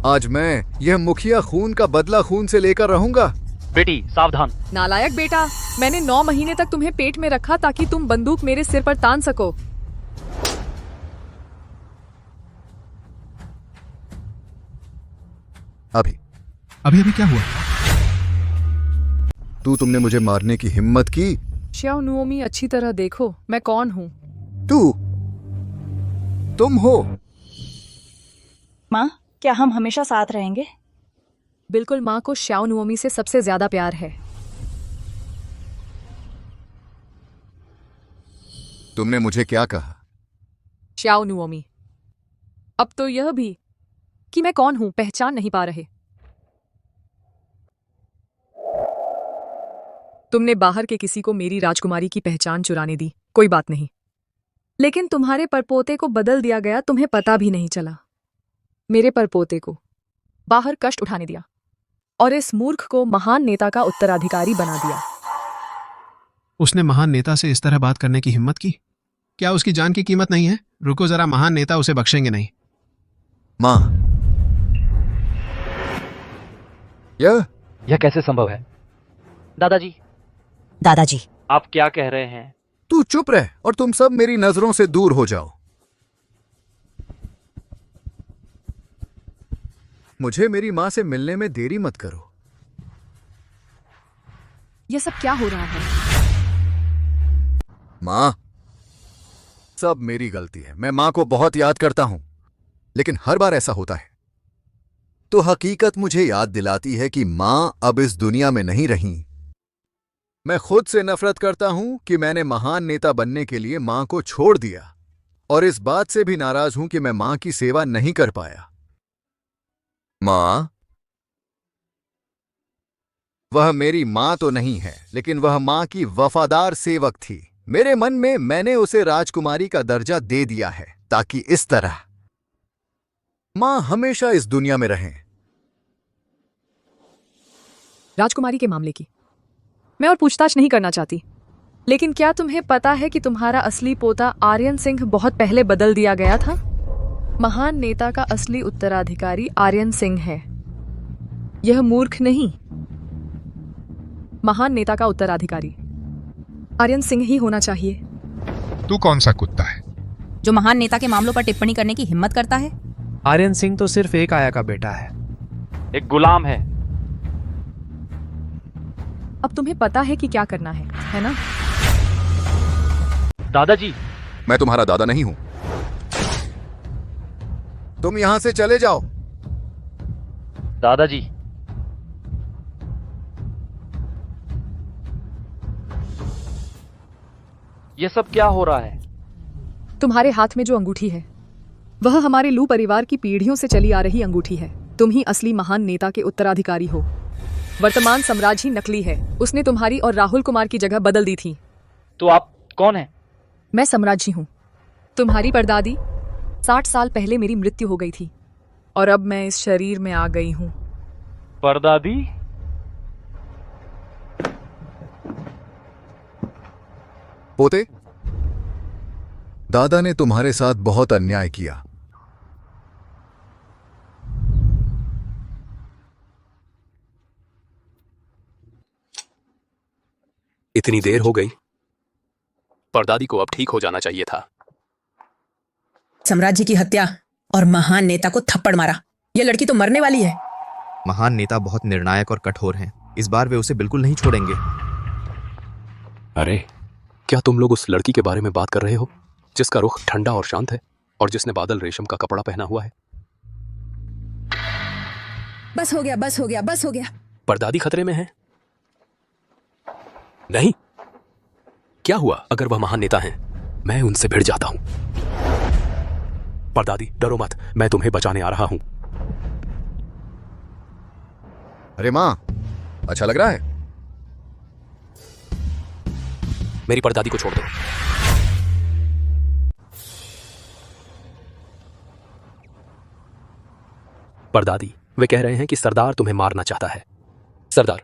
आज मैं यह मुखिया खून का बदला खून से लेकर रहूंगा। बेटी, सावधान। नालायक बेटा, मैंने 9 महीने तक तुम्हें पेट में रखा ताकि तुम बंदूक मेरे सिर पर तान सको। अभी अभी क्या हुआ? तुमने मुझे मारने की हिम्मत की। श्याओ नुओमी, अच्छी तरह देखो मैं कौन हूँ। तुम हो। माँ, क्या हम हमेशा साथ रहेंगे? बिल्कुल, माँ को श्याओ नुओमी से सबसे ज्यादा प्यार है। तुमने मुझे क्या कहा? श्याओ नुओमी। अब तो यह भी कि मैं कौन हूं पहचान नहीं पा रहे। तुमने बाहर के किसी को मेरी राजकुमारी की पहचान चुराने दी, कोई बात नहीं, लेकिन तुम्हारे परपोते को बदल दिया गया, तुम्हें पता भी नहीं चला। मेरे परपोते को बाहर कष्ट उठाने दिया और इस मूर्ख को महान नेता का उत्तराधिकारी बना दिया। उसने महान नेता से इस तरह बात करने की हिम्मत की? क्या उसकी जान की कीमत नहीं है? रुको जरा, महान नेता उसे बख्शेंगे नहीं। मां, यह कैसे संभव है? दादाजी, दादाजी, आप क्या कह रहे हैं? तू चुप रह और तुम सब मेरी नजरों से दूर हो जाओ। मुझे मेरी मां से मिलने में देरी मत करो। यह सब क्या हो रहा है? मां, सब मेरी गलती है। मैं मां को बहुत याद करता हूं, लेकिन हर बार ऐसा होता है। तो हकीकत मुझे याद दिलाती है कि मां अब इस दुनिया में नहीं रही। मैं खुद से नफरत करता हूं कि मैंने महान नेता बनने के लिए मां को छोड़ दिया, और इस बात से भी नाराज हूं कि मैं मां की सेवा नहीं कर पाया। मां, वह मेरी मां तो नहीं है, लेकिन वह मां की वफादार सेवक थी। मेरे मन में मैंने उसे राजकुमारी का दर्जा दे दिया है, ताकि इस तरह मां हमेशा इस दुनिया में रहें। राजकुमारी के मामले की मैं और पूछताछ नहीं करना चाहती, लेकिन क्या तुम्हें पता है कि तुम्हारा असली पोता आर्यन सिंह बहुत पहले बदल दिया गया था? महान नेता का असली उत्तराधिकारी आर्यन सिंह है। यह मूर्ख नहीं, महान नेता का उत्तराधिकारी आर्यन सिंह ही होना चाहिए। तू कौन सा कुत्ता है जो महान नेता के मामलों पर टिप्पणी करने की हिम्मत करता है? आर्यन सिंह तो सिर्फ एक आया का बेटा है, एक गुलाम है। अब तुम्हें पता है कि क्या करना है ना? दादाजी, मैं तुम्हारा दादा नहीं हूं। तुम यहां से चले जाओ। दादाजी, ये सब क्या हो रहा है? तुम्हारे हाथ में जो अंगूठी है वह हमारे लू परिवार की पीढ़ियों से चली आ रही अंगूठी है। तुम ही असली महान नेता के उत्तराधिकारी हो। वर्तमान साम्राज्य ही नकली है। उसने तुम्हारी और राहुल कुमार की जगह बदल दी थी। तो आप कौन हैं? मैं साम्राज्य हूँ। तुम्हारी परदादी 60 साल पहले मेरी मृत्यु हो गई थी, और अब मैं इस शरीर में आ गई हूँ। परदादी? पोते, दादा ने तुम्हारे साथ बहुत अन्याय किया। इतनी देर हो गई, परदादी को अब ठीक हो जाना चाहिए था। साम्राज्य की हत्या और महान नेता को थप्पड़ मारा। यह लड़की तो मरने वाली है। महान नेता बहुत निर्णायक और कठोर हैं। इस बार वे उसे बिल्कुल नहीं छोड़ेंगे। अरे, क्या तुम लोग उस लड़की के बारे में बात कर रहे हो जिसका रुख ठंडा और शांत है और जिसने बादल रेशम का कपड़ा पहना हुआ है? बस हो गया, बस हो गया, बस हो गया। परदादी खतरे में है? नहीं। क्या हुआ अगर वह महान नेता हैं? मैं उनसे भिड़ जाता हूं। परदादी, डरो मत, मैं तुम्हें बचाने आ रहा हूं। अरे मां, अच्छा लग रहा है? मेरी परदादी को छोड़ दो। परदादी, वे कह रहे हैं कि सरदार तुम्हें मारना चाहता है। सरदार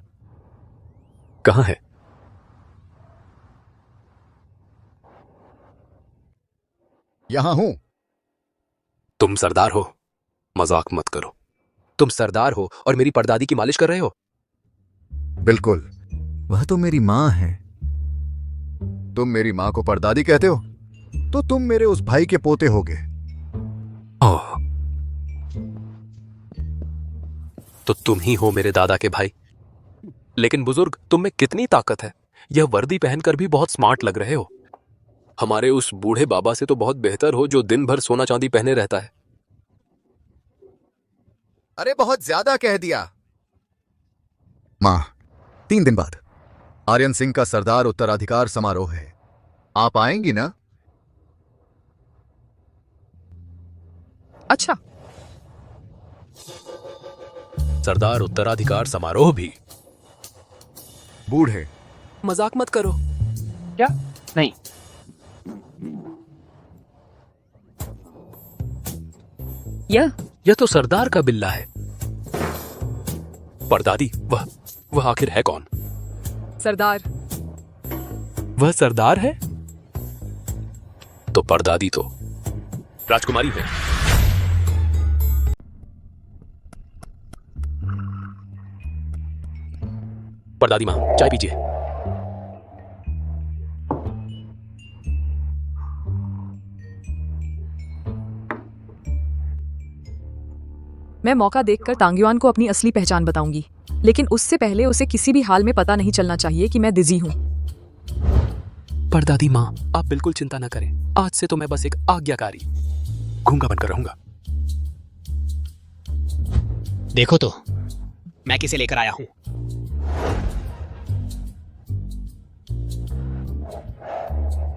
कहां है? यहां हूं। तुम सरदार हो? मजाक मत करो। तुम सरदार हो और मेरी परदादी की मालिश कर रहे हो? बिल्कुल, वह तो मेरी मां है। तुम मेरी मां को परदादी कहते हो, तो तुम मेरे उस भाई के पोते होगे। ओह, तो तुम ही हो मेरे दादा के भाई। लेकिन बुजुर्ग, तुम में कितनी ताकत है। यह वर्दी पहनकर भी बहुत स्मार्ट लग रहे हो। हमारे उस बूढ़े बाबा से तो बहुत बेहतर हो जो दिन भर सोना चांदी पहने रहता है। अरे बहुत ज्यादा कह दिया। मां, 3 दिन बाद आर्यन सिंह का सरदार उत्तराधिकार समारोह है। आप आएंगी ना? अच्छा। सरदार उत्तराधिकार समारोह भी? बूढ़े, मजाक मत करो। क्या? नहीं। यह तो सरदार का बिल्ला है। परदादी, वह आखिर है कौन? सरदार। वह सरदार है? तो परदादी तो राजकुमारी है। परदादी मां, चाय पीजिए। मैं मौका देखकर तांग्युआन को अपनी असली पहचान बताऊंगी, लेकिन उससे पहले उसे किसी भी हाल में पता नहीं चलना चाहिए कि मैं दिजी हूं। परदादी माँ, आप बिल्कुल चिंता न करें। आज से तो मैं बस एक आज्ञाकारी गूंगा बनकर रहूंगा। देखो तो मैं किसे लेकर आया हूं।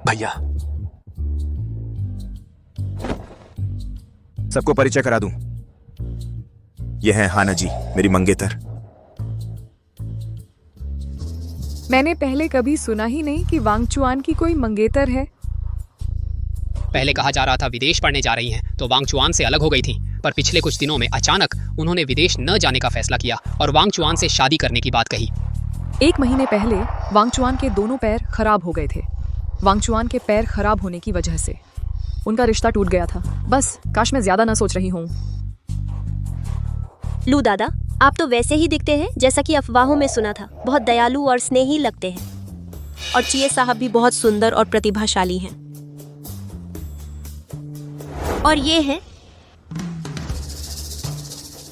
भैया, सबको परिचय करा दूं। यह है हाना जी, मेरी मंगेतर। मैंने पहले कभी सुना ही नहीं कि वांगचुआन की कोई मंगेतर है। पहले कहा जा रहा था विदेश पढ़ने जा रही हैं, तो वांगचुआन से अलग हो गई थी। पर पिछले कुछ दिनों में अचानक उन्होंने विदेश न जाने का फैसला किया और वांगचुआन से शादी करने की बात कही। 1 महीने पहले वांगचुआन के दोनों पैर खराब हो गए थे। वांगचुआन के पैर खराब होने की वजह से उनका रिश्ता टूट गया था। बस काश मैं ज्यादा ना सोच रही हूँ। लू दादा, आप तो वैसे ही दिखते हैं जैसा कि अफवाहों में सुना था। बहुत दयालु और स्नेही लगते हैं। और चिए साहब भी बहुत सुंदर और प्रतिभाशाली हैं। और ये है,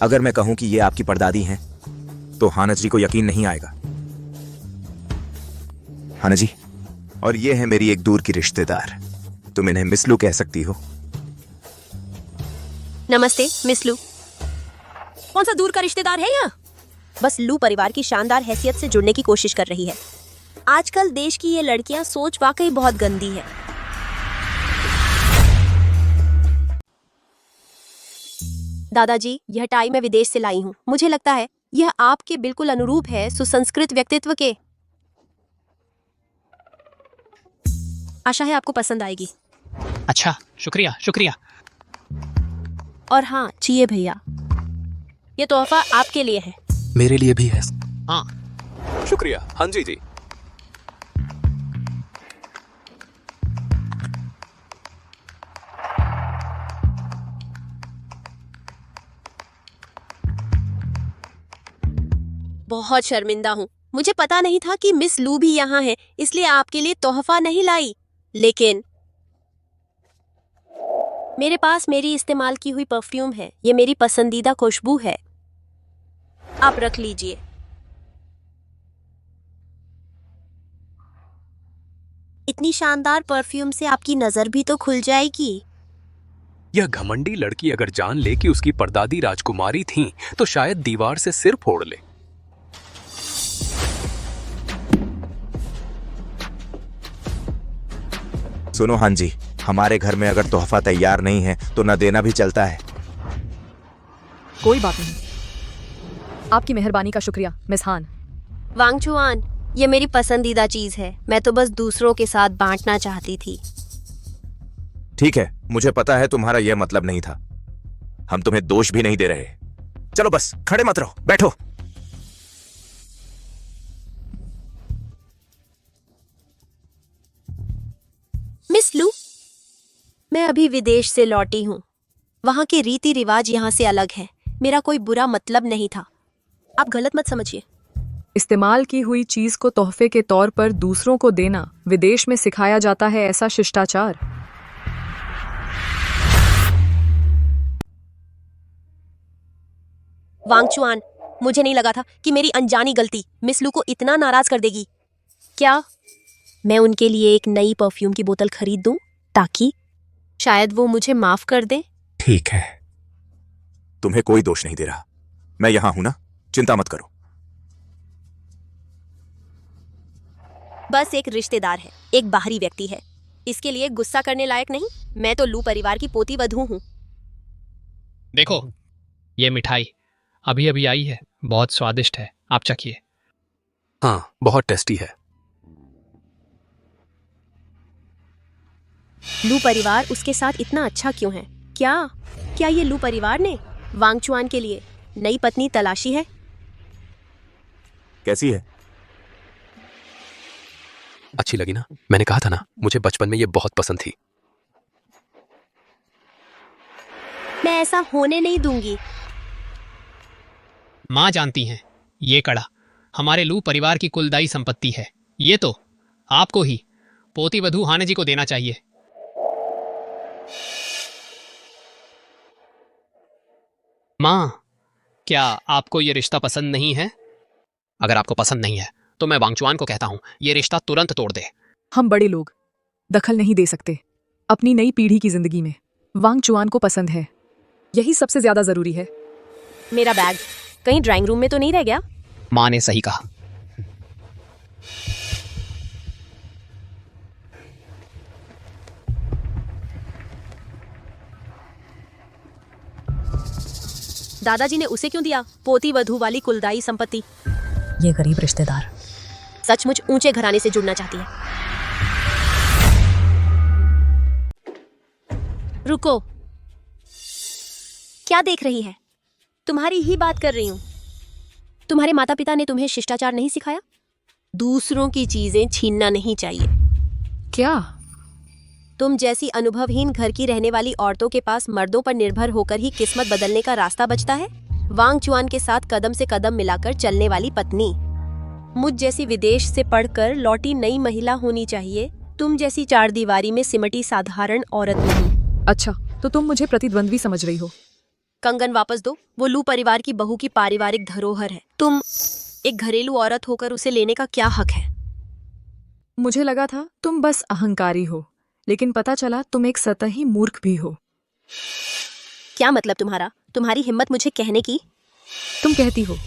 अगर मैं कहूं कि ये आपकी परदादी हैं, तो हाना जी को यकीन नहीं आएगा। हाना जी, और ये है मेरी एक दूर की रिश्तेदार। तुम इन्हें मिस लू कह सकती हो। नमस्ते मिस लू। कौन सा दूर का रिश्तेदार है यहाँ? बस लू परिवार की शानदार हैसियत से जुड़ने की कोशिश कर रही है। आजकल देश की ये लड़कियां सोच वाकई बहुत गंदी है। दादाजी, यह टाई मैं विदेश से लाई हूँ। मुझे लगता है यह आपके बिल्कुल अनुरूप है, सुसंस्कृत व्यक्तित्व के। आशा है आपको पसंद आएगी। अच्छा, शुक्रिया शुक्रिया। और हाँ चिए भैया, ये तोहफा आपके लिए है। मेरे लिए भी है। हाँ, शुक्रिया। हाँ जी जी। बहुत शर्मिंदा हूँ। मुझे पता नहीं था कि मिस लू भी यहाँ है, इसलिए आपके लिए तोहफा नहीं लाई। लेकिन मेरे पास मेरी इस्तेमाल की हुई परफ्यूम है। ये मेरी पसंदीदा खुशबू है। आप रख लीजिए। इतनी शानदार परफ्यूम से आपकी नजर भी तो खुल जाएगी। यह घमंडी लड़की अगर जान ले कि उसकी परदादी राजकुमारी थी, तो शायद दीवार से सिर फोड़ ले। सुनो हान जी, हमारे घर में अगर तोहफा तैयार नहीं है तो न देना भी चलता है। कोई बात नहीं। आपकी मेहरबानी का शुक्रिया मिस हान। वांगचुआन, ये मेरी पसंदीदा चीज है। मैं तो बस दूसरों के साथ बांटना चाहती थी। ठीक है, मुझे पता है तुम्हारा यह मतलब नहीं था। हम तुम्हें दोष भी नहीं दे रहे। चलो बस खड़े मत रहो, बैठो। मिस लू, मैं अभी विदेश से लौटी हूँ। वहाँ के रीति रिवाज यहाँ से अलग हैं। मेरा कोई बुरा मतलब नहीं था, आप गलत मत समझिए। इस्तेमाल की हुई चीज को तोहफे के तौर पर दूसरों को देना विदेश में सिखाया जाता है, ऐसा शिष्टाचार। वांगचुआन, मुझे नहीं लगा था कि मेरी अनजानी गलती मिस लू को इतना नाराज कर देगी। क्या मैं उनके लिए एक नई परफ्यूम की बोतल खरीद दूं, ताकि शायद वो मुझे माफ कर दें? ठीक है, तुम्हें कोई दोष नहीं दे रहा। मैं यहां हूं ना, चिंता मत करो। बस एक रिश्तेदार है, एक बाहरी व्यक्ति है। इसके लिए गुस्सा करने लायक नहीं। मैं तो लू परिवार की पोती वधू हूँ। देखो, ये मिठाई अभी अभी आई है, बहुत स्वादिष्ट है, आप चखिए। हाँ, बहुत टेस्टी है। लू परिवार उसके साथ इतना अच्छा क्यों है? क्या ये लू परिवार ने वांगचुआन के लिए नई पत्नी तलाशी है? कैसी है? अच्छी लगी ना? मैंने कहा था ना, मुझे बचपन में ये बहुत पसंद थी। मैं ऐसा होने नहीं दूंगी। माँ जानती हैं, ये कड़ा हमारे लू परिवार की कुलदाई संपत्ति है। ये तो आपको ही पोती वधू हाने जी को देना चाहिए। माँ, क्या आपको ये रिश्ता पसंद नहीं है? अगर आपको पसंद नहीं है तो मैं वांगचुआन को कहता हूँ ये रिश्ता तुरंत तोड़ दे। हम बड़े लोग दखल नहीं दे सकते अपनी नई पीढ़ी की जिंदगी में। वांग चुआन को पसंद है, यही सबसे ज्यादा जरूरी है। मेरा बैग कहीं ड्राइंग रूम में तो नहीं रह गया? माँ ने सही कहा। दादाजी ने उसे क्यों दिया पोती वधू वाली कुलदाई संपत्ति? ये गरीब रिश्तेदार सचमुच ऊंचे घराने से जुड़ना चाहती है। रुको, क्या देख रही है? तुम्हारी ही बात कर रही हूं। तुम्हारे माता पिता ने तुम्हें शिष्टाचार नहीं सिखाया? दूसरों की चीजें छीनना नहीं चाहिए। क्या तुम जैसी अनुभवहीन घर की रहने वाली औरतों के पास मर्दों पर निर्भर होकर ही किस्मत बदलने का रास्ता बचता है? वांग चुआन के साथ कदम से कदम मिलाकर चलने वाली पत्नी मुझ जैसी विदेश से पढ़कर लौटी नई महिला होनी चाहिए, तुम जैसी चार दीवारी में सिमटी साधारण औरत नहीं। अच्छा, तो तुम मुझे प्रतिद्वंद्वी समझ रही हो? कंगन वापस दो, वो लू परिवार की बहू की पारिवारिक धरोहर है। तुम एक घरेलू औरत होकर उसे लेने का क्या हक है? मुझे लगा था तुम बस अहंकारी हो, लेकिन पता चला तुम एक सतही मूर्ख भी हो। क्या मतलब तुम्हारा? तुम्हारी हिम्मत मुझे कहने की? तुम कहती हो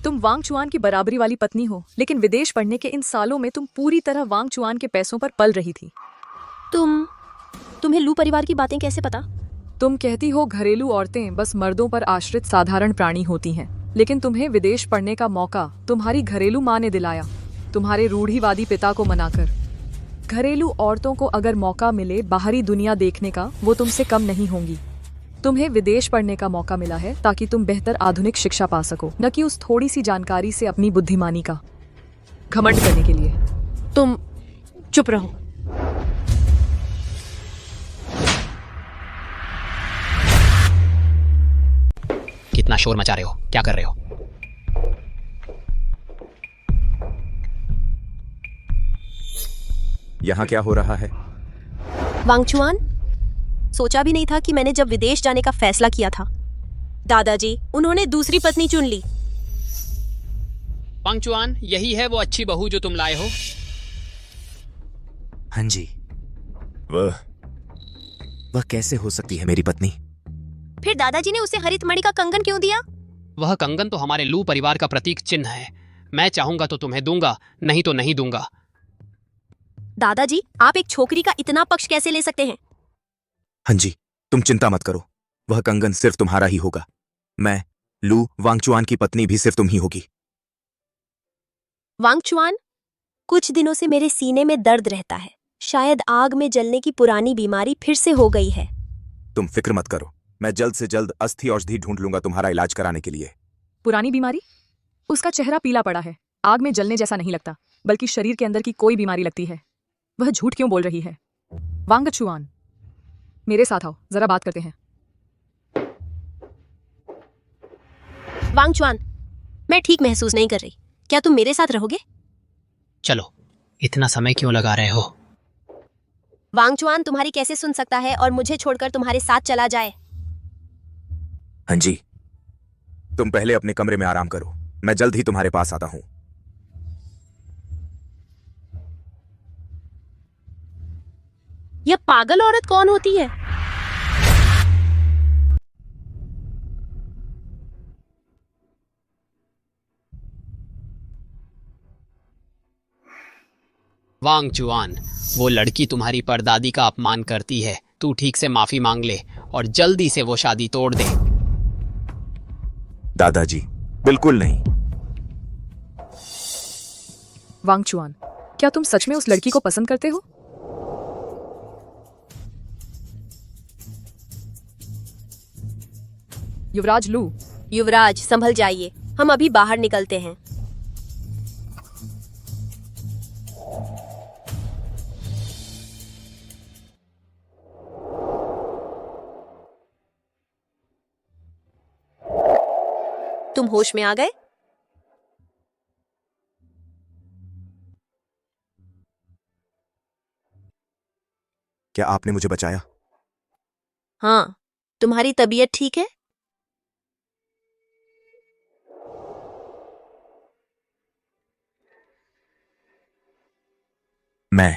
तुम वांग चुआन की बराबरी वाली पत्नी हो, लेकिन विदेश पढ़ने के इन सालों में तुम पूरी तरह वांग चुआन के पैसों पर पल रही थी। तुम्हें लू परिवार की बातें कैसे पता? तुम कहती हो घरेलू औरतें बस मर्दों पर आश्रित साधारण प्राणी होती हैं, लेकिन तुम्हें विदेश पढ़ने का मौका तुम्हारी घरेलू माँ ने दिलाया, तुम्हारे रूढ़िवादी पिता को मनाकर। घरेलू औरतों को अगर मौका मिले बाहरी दुनिया देखने का, वो तुमसे कम नहीं होंगी। तुम्हें विदेश पढ़ने का मौका मिला है ताकि तुम बेहतर आधुनिक शिक्षा पा सको, न कि उस थोड़ी सी जानकारी से अपनी बुद्धिमानी का घमंड करने के लिए। तुम चुप रहो। कितना शोर मचा रहे हो? क्या कर रहे हो? यहाँ क्या हो रहा है? वांग चुआन, सोचा भी नहीं था कि मैंने जब विदेश जाने का फैसला किया था, दादाजी उन्होंने दूसरी पत्नी चुन ली। वांग चुआन, यही है वो अच्छी बहू जो तुम लाए हो? हाँ जी। वह कैसे हो सकती है मेरी पत्नी? फिर दादाजी ने उसे हरित मणि का कंगन क्यों दिया? वह कंगन तो हमारे लू परिवार का प्रतीक चिन्ह है। मैं चाहूंगा तो तुम्हें दूंगा, नहीं तो नहीं दूंगा। दादाजी, आप एक छोकरी का इतना पक्ष कैसे ले सकते हैं? हाँ जी, तुम चिंता मत करो, वह कंगन सिर्फ तुम्हारा ही होगा। मैं लू वांगचुआन की पत्नी भी सिर्फ तुम ही होगी। वांगचुआन, कुछ दिनों से मेरे सीने में दर्द रहता है। शायद आग में जलने की पुरानी बीमारी फिर से हो गई है। तुम फिक्र मत करो, मैं जल्द से जल्द अस्थि औषधि ढूंढ लूंगा तुम्हारा इलाज कराने के लिए। पुरानी बीमारी? उसका चेहरा पीला पड़ा है, आग में जलने जैसा नहीं लगता, बल्कि शरीर के अंदर की कोई बीमारी लगती है। वह झूठ क्यों बोल रही है? वांगचुआन, मेरे साथ आओ, जरा बात करते हैं। वांगचुआन, मैं ठीक महसूस नहीं कर रही, क्या तुम मेरे साथ रहोगे? चलो, इतना समय क्यों लगा रहे हो? वांगचुआन तुम्हारी कैसे सुन सकता है और मुझे छोड़कर तुम्हारे साथ चला जाए? हाँ जी, तुम पहले अपने कमरे में आराम करो, मैं जल्द ही तुम्हारे पास आता हूं। यह पागल औरत कौन होती है? वांगचुआन, वो लड़की तुम्हारी परदादी का अपमान करती है। तू ठीक से माफी मांग ले और जल्दी से वो शादी तोड़ दे। दादाजी, बिल्कुल नहीं। वांगचुआन, क्या तुम सच में उस लड़की को पसंद करते हो? युवराज लू। युवराज, संभल जाइए, हम अभी बाहर निकलते हैं। तुम होश में आ गए? क्या आपने मुझे बचाया? हाँ, तुम्हारी तबीयत ठीक है? मैं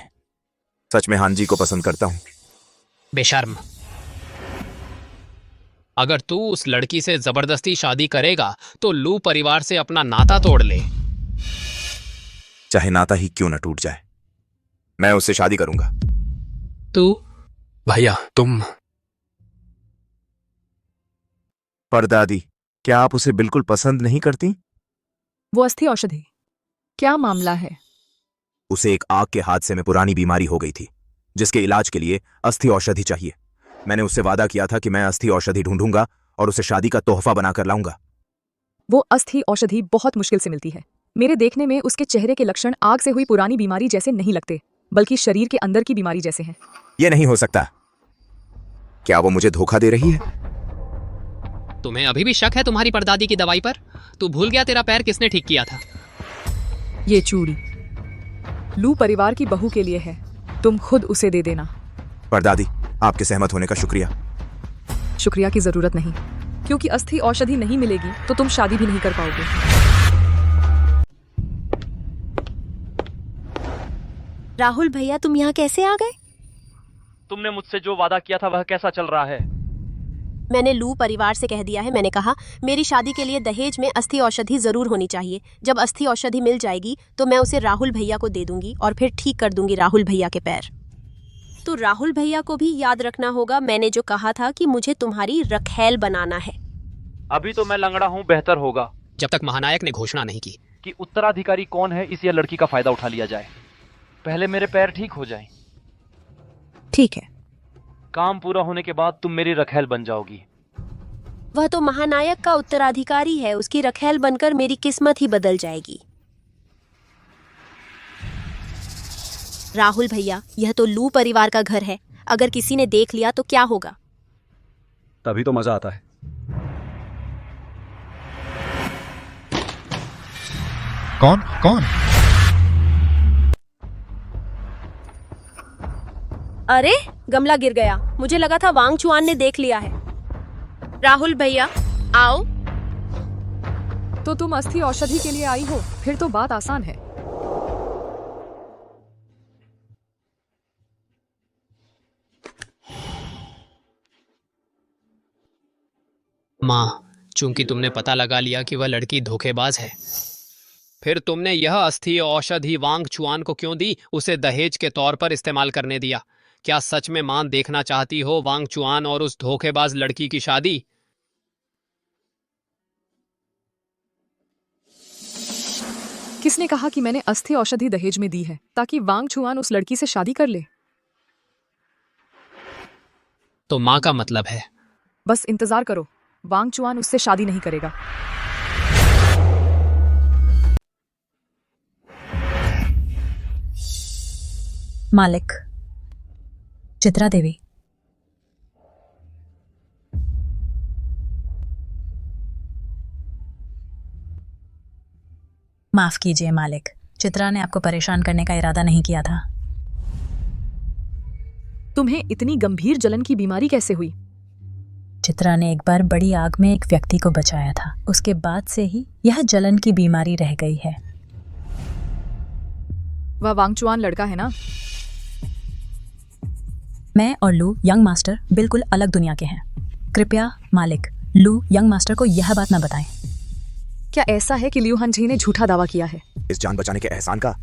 सच में हान जी को पसंद करता हूं। बेशर्म। अगर तू उस लड़की से जबरदस्ती शादी करेगा तो लू परिवार से अपना नाता तोड़ ले। चाहे नाता ही क्यों न टूट जाए, मैं उससे शादी करूंगा। तू? भैया तुम। पर दादी, क्या आप उसे बिल्कुल पसंद नहीं करती? वो अस्थि औषधि, क्या मामला है? उसे एक आग के हादसे में पुरानी बीमारी हो गई थी, जिसके इलाज के लिए अस्थि औषधि चाहिए। मैंने उससे वादा किया था कि मैं अस्थि औषधि ढूंढूंगा और उसे शादी का तोहफा बनाकर लाऊंगा। वो अस्थि औषधि बहुत मुश्किल से मिलती है। मेरे देखने में उसके चेहरे के लक्षण आग से हुई पुरानी बीमारी जैसे नहीं लगते, बल्कि शरीर के अंदर की बीमारी जैसे हैं। यह नहीं हो सकता। क्या वो मुझे धोखा दे रही है? तुम्हें अभी भी शक है तुम्हारी परदादी की दवाई पर? तू भूल गया तेरा पैर किसने ठीक किया था? ये चूड़ी लू परिवार की बहू के लिए है, तुम खुद उसे दे देना। पर दादी, आपके सहमत होने का शुक्रिया। शुक्रिया की जरूरत नहीं, क्योंकि अस्थि औषधि नहीं मिलेगी तो तुम शादी भी नहीं कर पाओगे। राहुल भैया, तुम यहाँ कैसे आ गए? तुमने मुझसे जो वादा किया था वह कैसा चल रहा है? मैंने लू परिवार से कह दिया है। मैंने कहा मेरी शादी के लिए दहेज में अस्थि औषधि जरूर होनी चाहिए। जब अस्थि औषधि मिल जाएगी तो मैं उसे राहुल भैया को दे दूंगी और फिर ठीक कर दूंगी राहुल भैया के पैर। तो राहुल भैया को भी याद रखना होगा, मैंने जो कहा था कि मुझे तुम्हारी रखैल बनाना है। अभी तो मैं लंगड़ा हूँ, बेहतर होगा जब तक महानायक ने घोषणा नहीं की कि उत्तराधिकारी कौन है, इस या लड़की का फायदा उठा लिया जाए। पहले मेरे पैर ठीक हो जाएं। ठीक है। काम पूरा होने के बाद तुम मेरी रखैल बन जाओगी। वह तो महानायक का उत्तराधिकारी है, उसकी रखैल बनकर मेरी किस्मत ही बदल जाएगी। राहुल भैया, यह तो लू परिवार का घर है, अगर किसी ने देख लिया तो क्या होगा? तभी तो मजा आता है। कौन कौन? अरे, गमला गिर गया। मुझे लगा था वांग चुआन ने देख लिया है। राहुल भैया, आओ। तो तुम अस्थि औषधि के लिए आई हो, फिर तो बात आसान है। माँ, चूंकि तुमने पता लगा लिया कि वह लड़की धोखेबाज है, फिर तुमने यह अस्थि औषधि वांग चुआन को क्यों दी? उसे दहेज के तौर पर इस्तेमाल करने दिया। क्या सच में मां देखना चाहती हो वांग चुआन और उस धोखेबाज लड़की की शादी? किसने कहा कि मैंने अस्थि औषधि दहेज में दी है ताकि वांग चुआन उस लड़की से शादी कर ले? तो मां का मतलब है? बस इंतजार करो, वांग चुआन उससे शादी नहीं करेगा। मालिक, चित्रा देवी। माफ कीजिए मालिक, चित्रा ने आपको परेशान करने का इरादा नहीं किया था। तुम्हें इतनी गंभीर जलन की बीमारी कैसे हुई? चित्रा ने एक बार बड़ी आग में एक व्यक्ति को बचाया था, उसके बाद से ही यह जलन की बीमारी रह गई है। वह वांग चुआन लड़का है ना? मैं और लू यंग मास्टर बिल्कुल अलग दुनिया के हैं। कृपया मालिक, लू यंग मास्टर को यह बात न बताएं। क्या ऐसा है कि लियू हंझी ने झूठा दावा किया है? इस जान बचाने के एहसान का?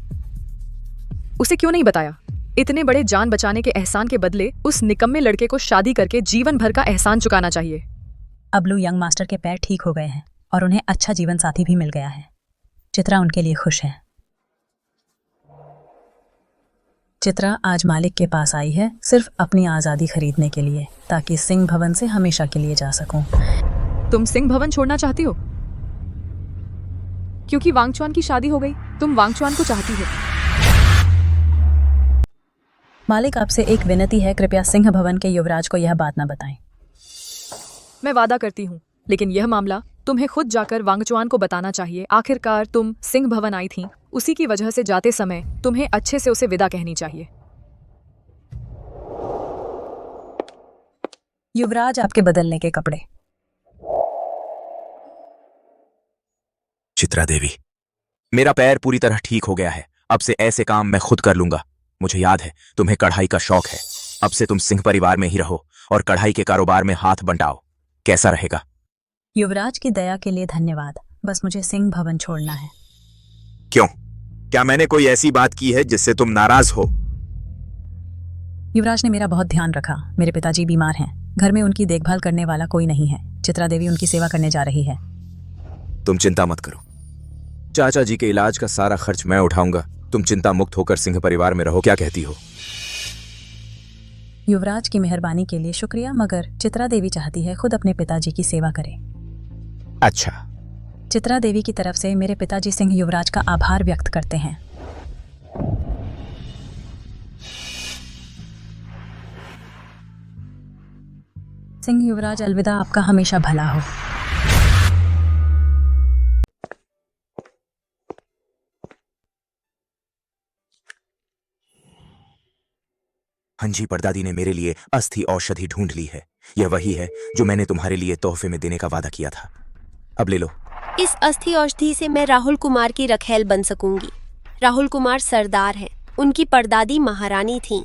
उसे क्यों नहीं बताया? इतने बड़े जान बचाने के एहसान के बदले उस निकम्मे लड़के को शादी करके जीवन भर का एहसान चुकाना चाहिए। अब लू यंग मास्टर के पैर ठीक हो गए हैं और उन्हें अच्छा जीवन साथी भी मिल गया है। चित्रा उनके लिए खुश है। चित्रा आज मालिक के पास आई है सिर्फ अपनी आज़ादी खरीदने के लिए, ताकि सिंह भवन से हमेशा के लिए जा सकूं। तुम सिंह भवन छोड़ना चाहती हो? क्योंकि वांगचुआन की शादी हो गई, तुम वांगचुआन को चाहती हो। मालिक, आपसे एक विनती है, कृपया सिंह भवन के युवराज को यह बात न बताएं। मैं वादा करती हूँ, लेकिन यह मामला तुम्हें खुद जाकर वांगचुआन को बताना चाहिए। आखिरकार तुम सिंह भवन आई थी, उसी की वजह से जाते समय तुम्हें अच्छे से उसे विदा कहनी चाहिए। युवराज, आपके बदलने के कपड़े। चित्रा देवी, मेरा पैर पूरी तरह ठीक हो गया है। अब से ऐसे काम मैं खुद कर लूंगा। मुझे याद है तुम्हें कढ़ाई का शौक है। अब से तुम सिंह परिवार में ही रहो और कढ़ाई के कारोबार में हाथ बंटाओ। कैसा रहेगा? युवराज की दया के लिए धन्यवाद, बस मुझे सिंह भवन छोड़ना है। क्यों? क्या मैंने कोई ऐसी बात की है जिससे तुम नाराज हो? युवराज ने मेरा बहुत ध्यान रखा। मेरे पिताजी बीमार हैं, घर में उनकी देखभाल करने वाला कोई नहीं है। चित्रा देवी उनकी सेवा करने जा रही है। तुम चिंता मत करो, चाचा जी के इलाज का सारा खर्च मैं उठाऊंगा। तुम चिंता मुक्त होकर सिंह परिवार में रहो। क्या कहती हो? युवराज की मेहरबानी के लिए शुक्रिया, मगर चित्रा देवी चाहती है खुद अपने पिताजी की सेवा करे। अच्छा। चित्रा देवी की तरफ से मेरे पिताजी सिंह युवराज का आभार व्यक्त करते हैं। सिंह युवराज अलविदा, आपका हमेशा भला हो। हाँ जी, परदादी ने मेरे लिए अस्थि औषधि ढूंढ ली है। यह वही है जो मैंने तुम्हारे लिए तोहफे में देने का वादा किया था। अब ले लो। इस अस्थि औषधि से मैं राहुल कुमार की रखेल बन सकूंगी। राहुल कुमार सरदार हैं, उनकी परदादी महारानी थीं।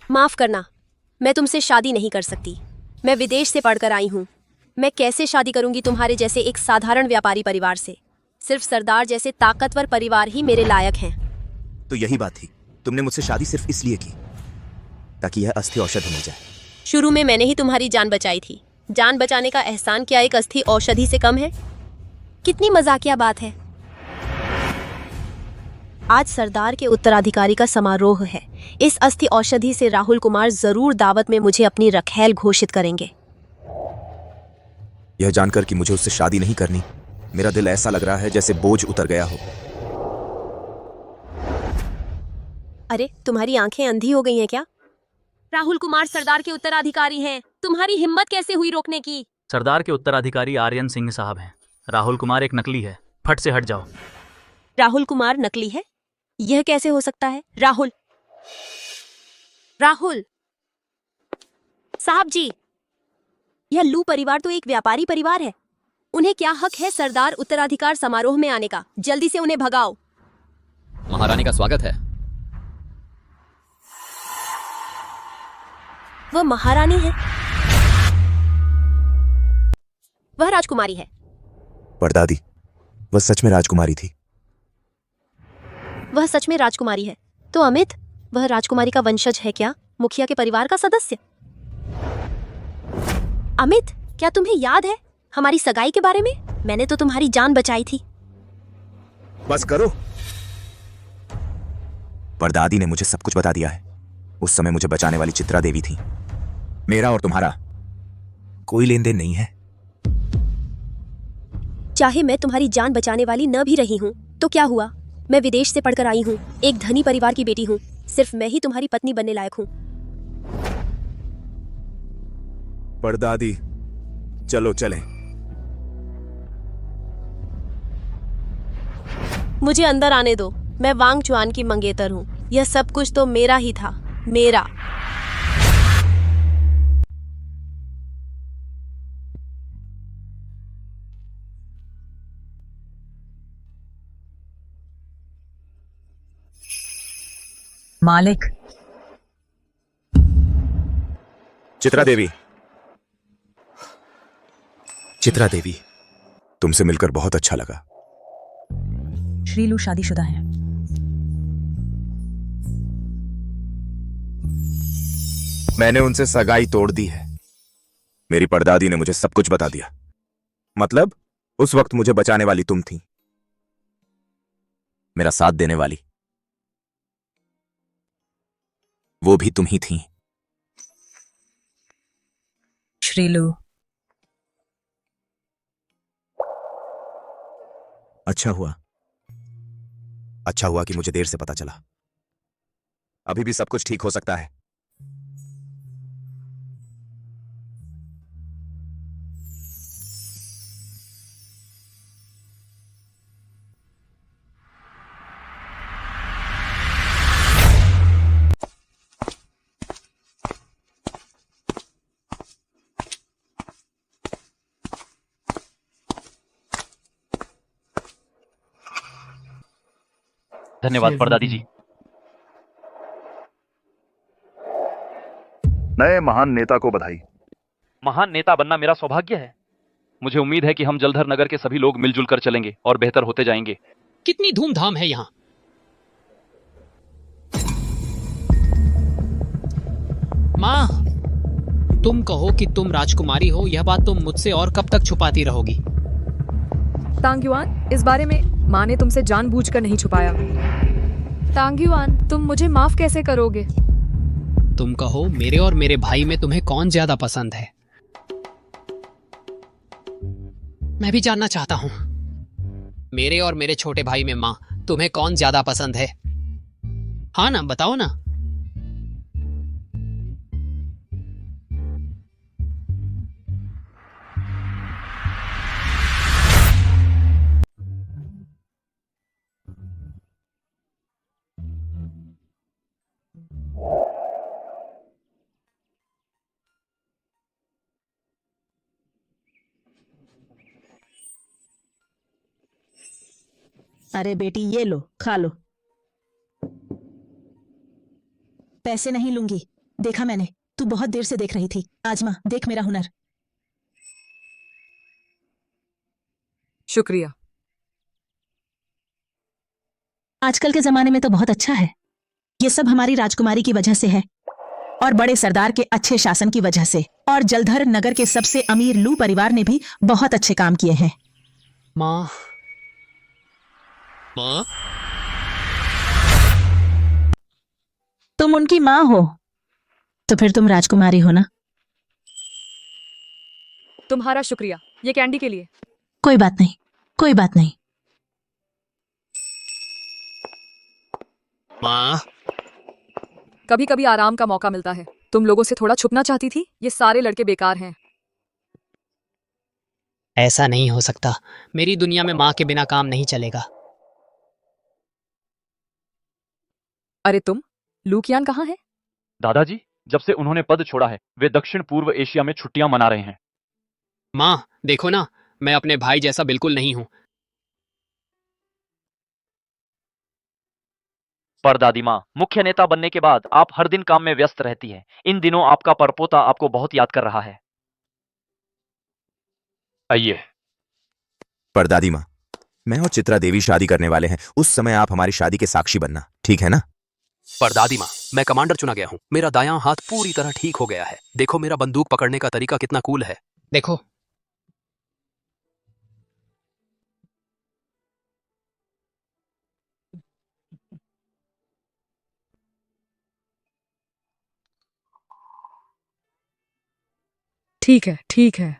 माफ करना, मैं तुमसे शादी नहीं कर सकती। मैं विदेश से पढ़कर आई हूँ। मैं कैसे शादी करूंगी तुम्हारे जैसे एक साधारण व्यापारी परिवार से? सिर्फ सरदार जैसे ताकतवर परिवार ही मेरे लायक हैं। तो यही बात थी, तुमने मुझसे शादी सिर्फ इसलिए की ताकि यह अस्थि औषधि मिल जाए। शुरू में मैंने ही तुम्हारी जान बचाई थी। जान बचाने का एहसान क्या एक अस्थि औषधि से कम है? कितनी मजाकिया बात है। आज सरदार के उत्तराधिकारी का समारोह है। इस अस्थि औषधि से राहुल कुमार जरूर दावत में मुझे अपनी रखेल घोषित करेंगे। यह जानकर कि मुझे उससे शादी नहीं करनी, मेरा दिल ऐसा लग रहा है जैसे बोझ उतर गया हो। अरे, तुम्हारी आंखें अंधी हो गई हैं क्या? राहुल कुमार सरदार के उत्तराधिकारी हैं। तुम्हारी हिम्मत कैसे हुई रोकने की? सरदार के उत्तराधिकारी आर्यन सिंह साहब हैं। राहुल कुमार एक नकली है। फट से हट जाओ। राहुल कुमार नकली है? यह कैसे हो सकता है? राहुल साहब जी, यह लू परिवार तो एक व्यापारी परिवार है। उन्हें क्या हक है सरदार उत्तराधिकार समारोह में आने का? जल्दी से उन्हें भगाओ। महारानी का स्वागत है। वह महारानी है? वह राजकुमारी है? परदादी, वह सच में राजकुमारी थी। वह सच में राजकुमारी है तो अमित, वह राजकुमारी का वंशज है क्या? मुखिया के परिवार का सदस्य? अमित, क्या तुम्हें याद है हमारी सगाई के बारे में? मैंने तो तुम्हारी जान बचाई थी। बस करो। परदादी ने मुझे सब कुछ बता दिया है। उस समय मुझे बचाने वाली चित्रा देवी थी। मेरा और तुम्हारा कोई लेन देन नहीं है। चाहे मैं तुम्हारी जान बचाने वाली न भी रही हूँ तो क्या हुआ? मैं विदेश से पढ़कर आई हूँ, एक धनी परिवार की बेटी हूँ। सिर्फ मैं ही तुम्हारी पत्नी बनने लायक हूँ। परदादी, चलो चलें। मुझे अंदर आने दो। मैं वांग चुआन की मंगेतर हूँ। यह सब कुछ तो मेरा ही था, मेरा। मालिक। चित्रा देवी, चित्रा देवी, तुमसे मिलकर बहुत अच्छा लगा। श्रीलू शादीशुदा है। मैंने उनसे सगाई तोड़ दी है। मेरी परदादी ने मुझे सब कुछ बता दिया। मतलब उस वक्त मुझे बचाने वाली तुम थी, मेरा साथ देने वाली वो भी तुम ही थी। श्रीलू, अच्छा हुआ कि मुझे देर से पता चला। अभी भी सब कुछ ठीक हो सकता है। धन्यवाद परदादी जी। नए महान नेता को बधाई। महान नेता बनना मेरा सौभाग्य है। मुझे उम्मीद है कि हम जलधर नगर के सभी लोग मिलजुल कर चलेंगे और बेहतर होते जाएंगे। कितनी धूमधाम है यहाँ। माँ, तुम कहो कि तुम राजकुमारी हो, यह बात तुम मुझसे और कब तक छुपाती रहोगी? तांग्युआन, इस बारे में माँ ने तुमसे जानबूझकर नहीं छुपाया। तांग्युआन, तुम मुझे माफ कैसे करोगे? तुम कहो मेरे और मेरे भाई में तुम्हें कौन ज्यादा पसंद है? मैं भी जानना चाहता हूँ। मेरे और मेरे छोटे भाई में माँ तुम्हें कौन ज्यादा पसंद है? हाँ ना, बताओ ना। अरे बेटी, ये लो, खा लो। पैसे नहीं लूंगी। देखा मैंने, तू बहुत देर से देख रही थी। आजमा, देख मेरा हुनर। शुक्रिया। आजकल के जमाने में तो बहुत अच्छा है। ये सब हमारी राजकुमारी की वजह से है, और बड़े सरदार के अच्छे शासन की वजह से, और जलधर नगर के सबसे अमीर लू परिवार ने भी बहुत अच्छे काम किए हैं। माँ, माँ, तुम उनकी माँ हो, तो फिर तुम राजकुमारी हो ना? तुम्हारा शुक्रिया, ये कैंडी के लिए। कोई बात नहीं, कोई बात नहीं। माँ, कभी कभी आराम का मौका मिलता है। तुम लोगों से थोड़ा छुपना चाहती थी। ये सारे लड़के बेकार हैं। ऐसा नहीं हो सकता। मेरी दुनिया में माँ के बिना काम नहीं चलेगा। अरे तुम, लूकियान कहाँ है? दादाजी, जब से उन्होंने पद छोड़ा है वे दक्षिण पूर्व एशिया में छुट्टियां मना रहे हैं। माँ, देखो ना, मैं अपने भाई जैसा बिल्कुल नहीं हूँ। पर दादी माँ, मुख्य नेता बनने के बाद आप हर दिन काम में व्यस्त रहती हैं। इन दिनों आपका परपोता आपको बहुत याद कर रहा है। आइए। परदादी माँ, मैं और चित्रा देवी शादी करने वाले हैं। उस समय आप हमारी शादी के साक्षी बनना, ठीक है ना? परदादी माँ, मैं कमांडर चुना गया हूँ। मेरा दायां हाथ पूरी तरह ठीक हो गया है। देखो मेरा बंदूक पकड़ने का तरीका कितना कूल है। देखो। ठीक है, ठीक है।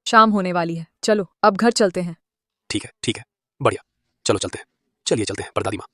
शाम होने वाली है, चलो अब घर चलते हैं। ठीक है, ठीक है, बढ़िया। चलो चलते हैं। चलिए चलते हैं परदादी माँ।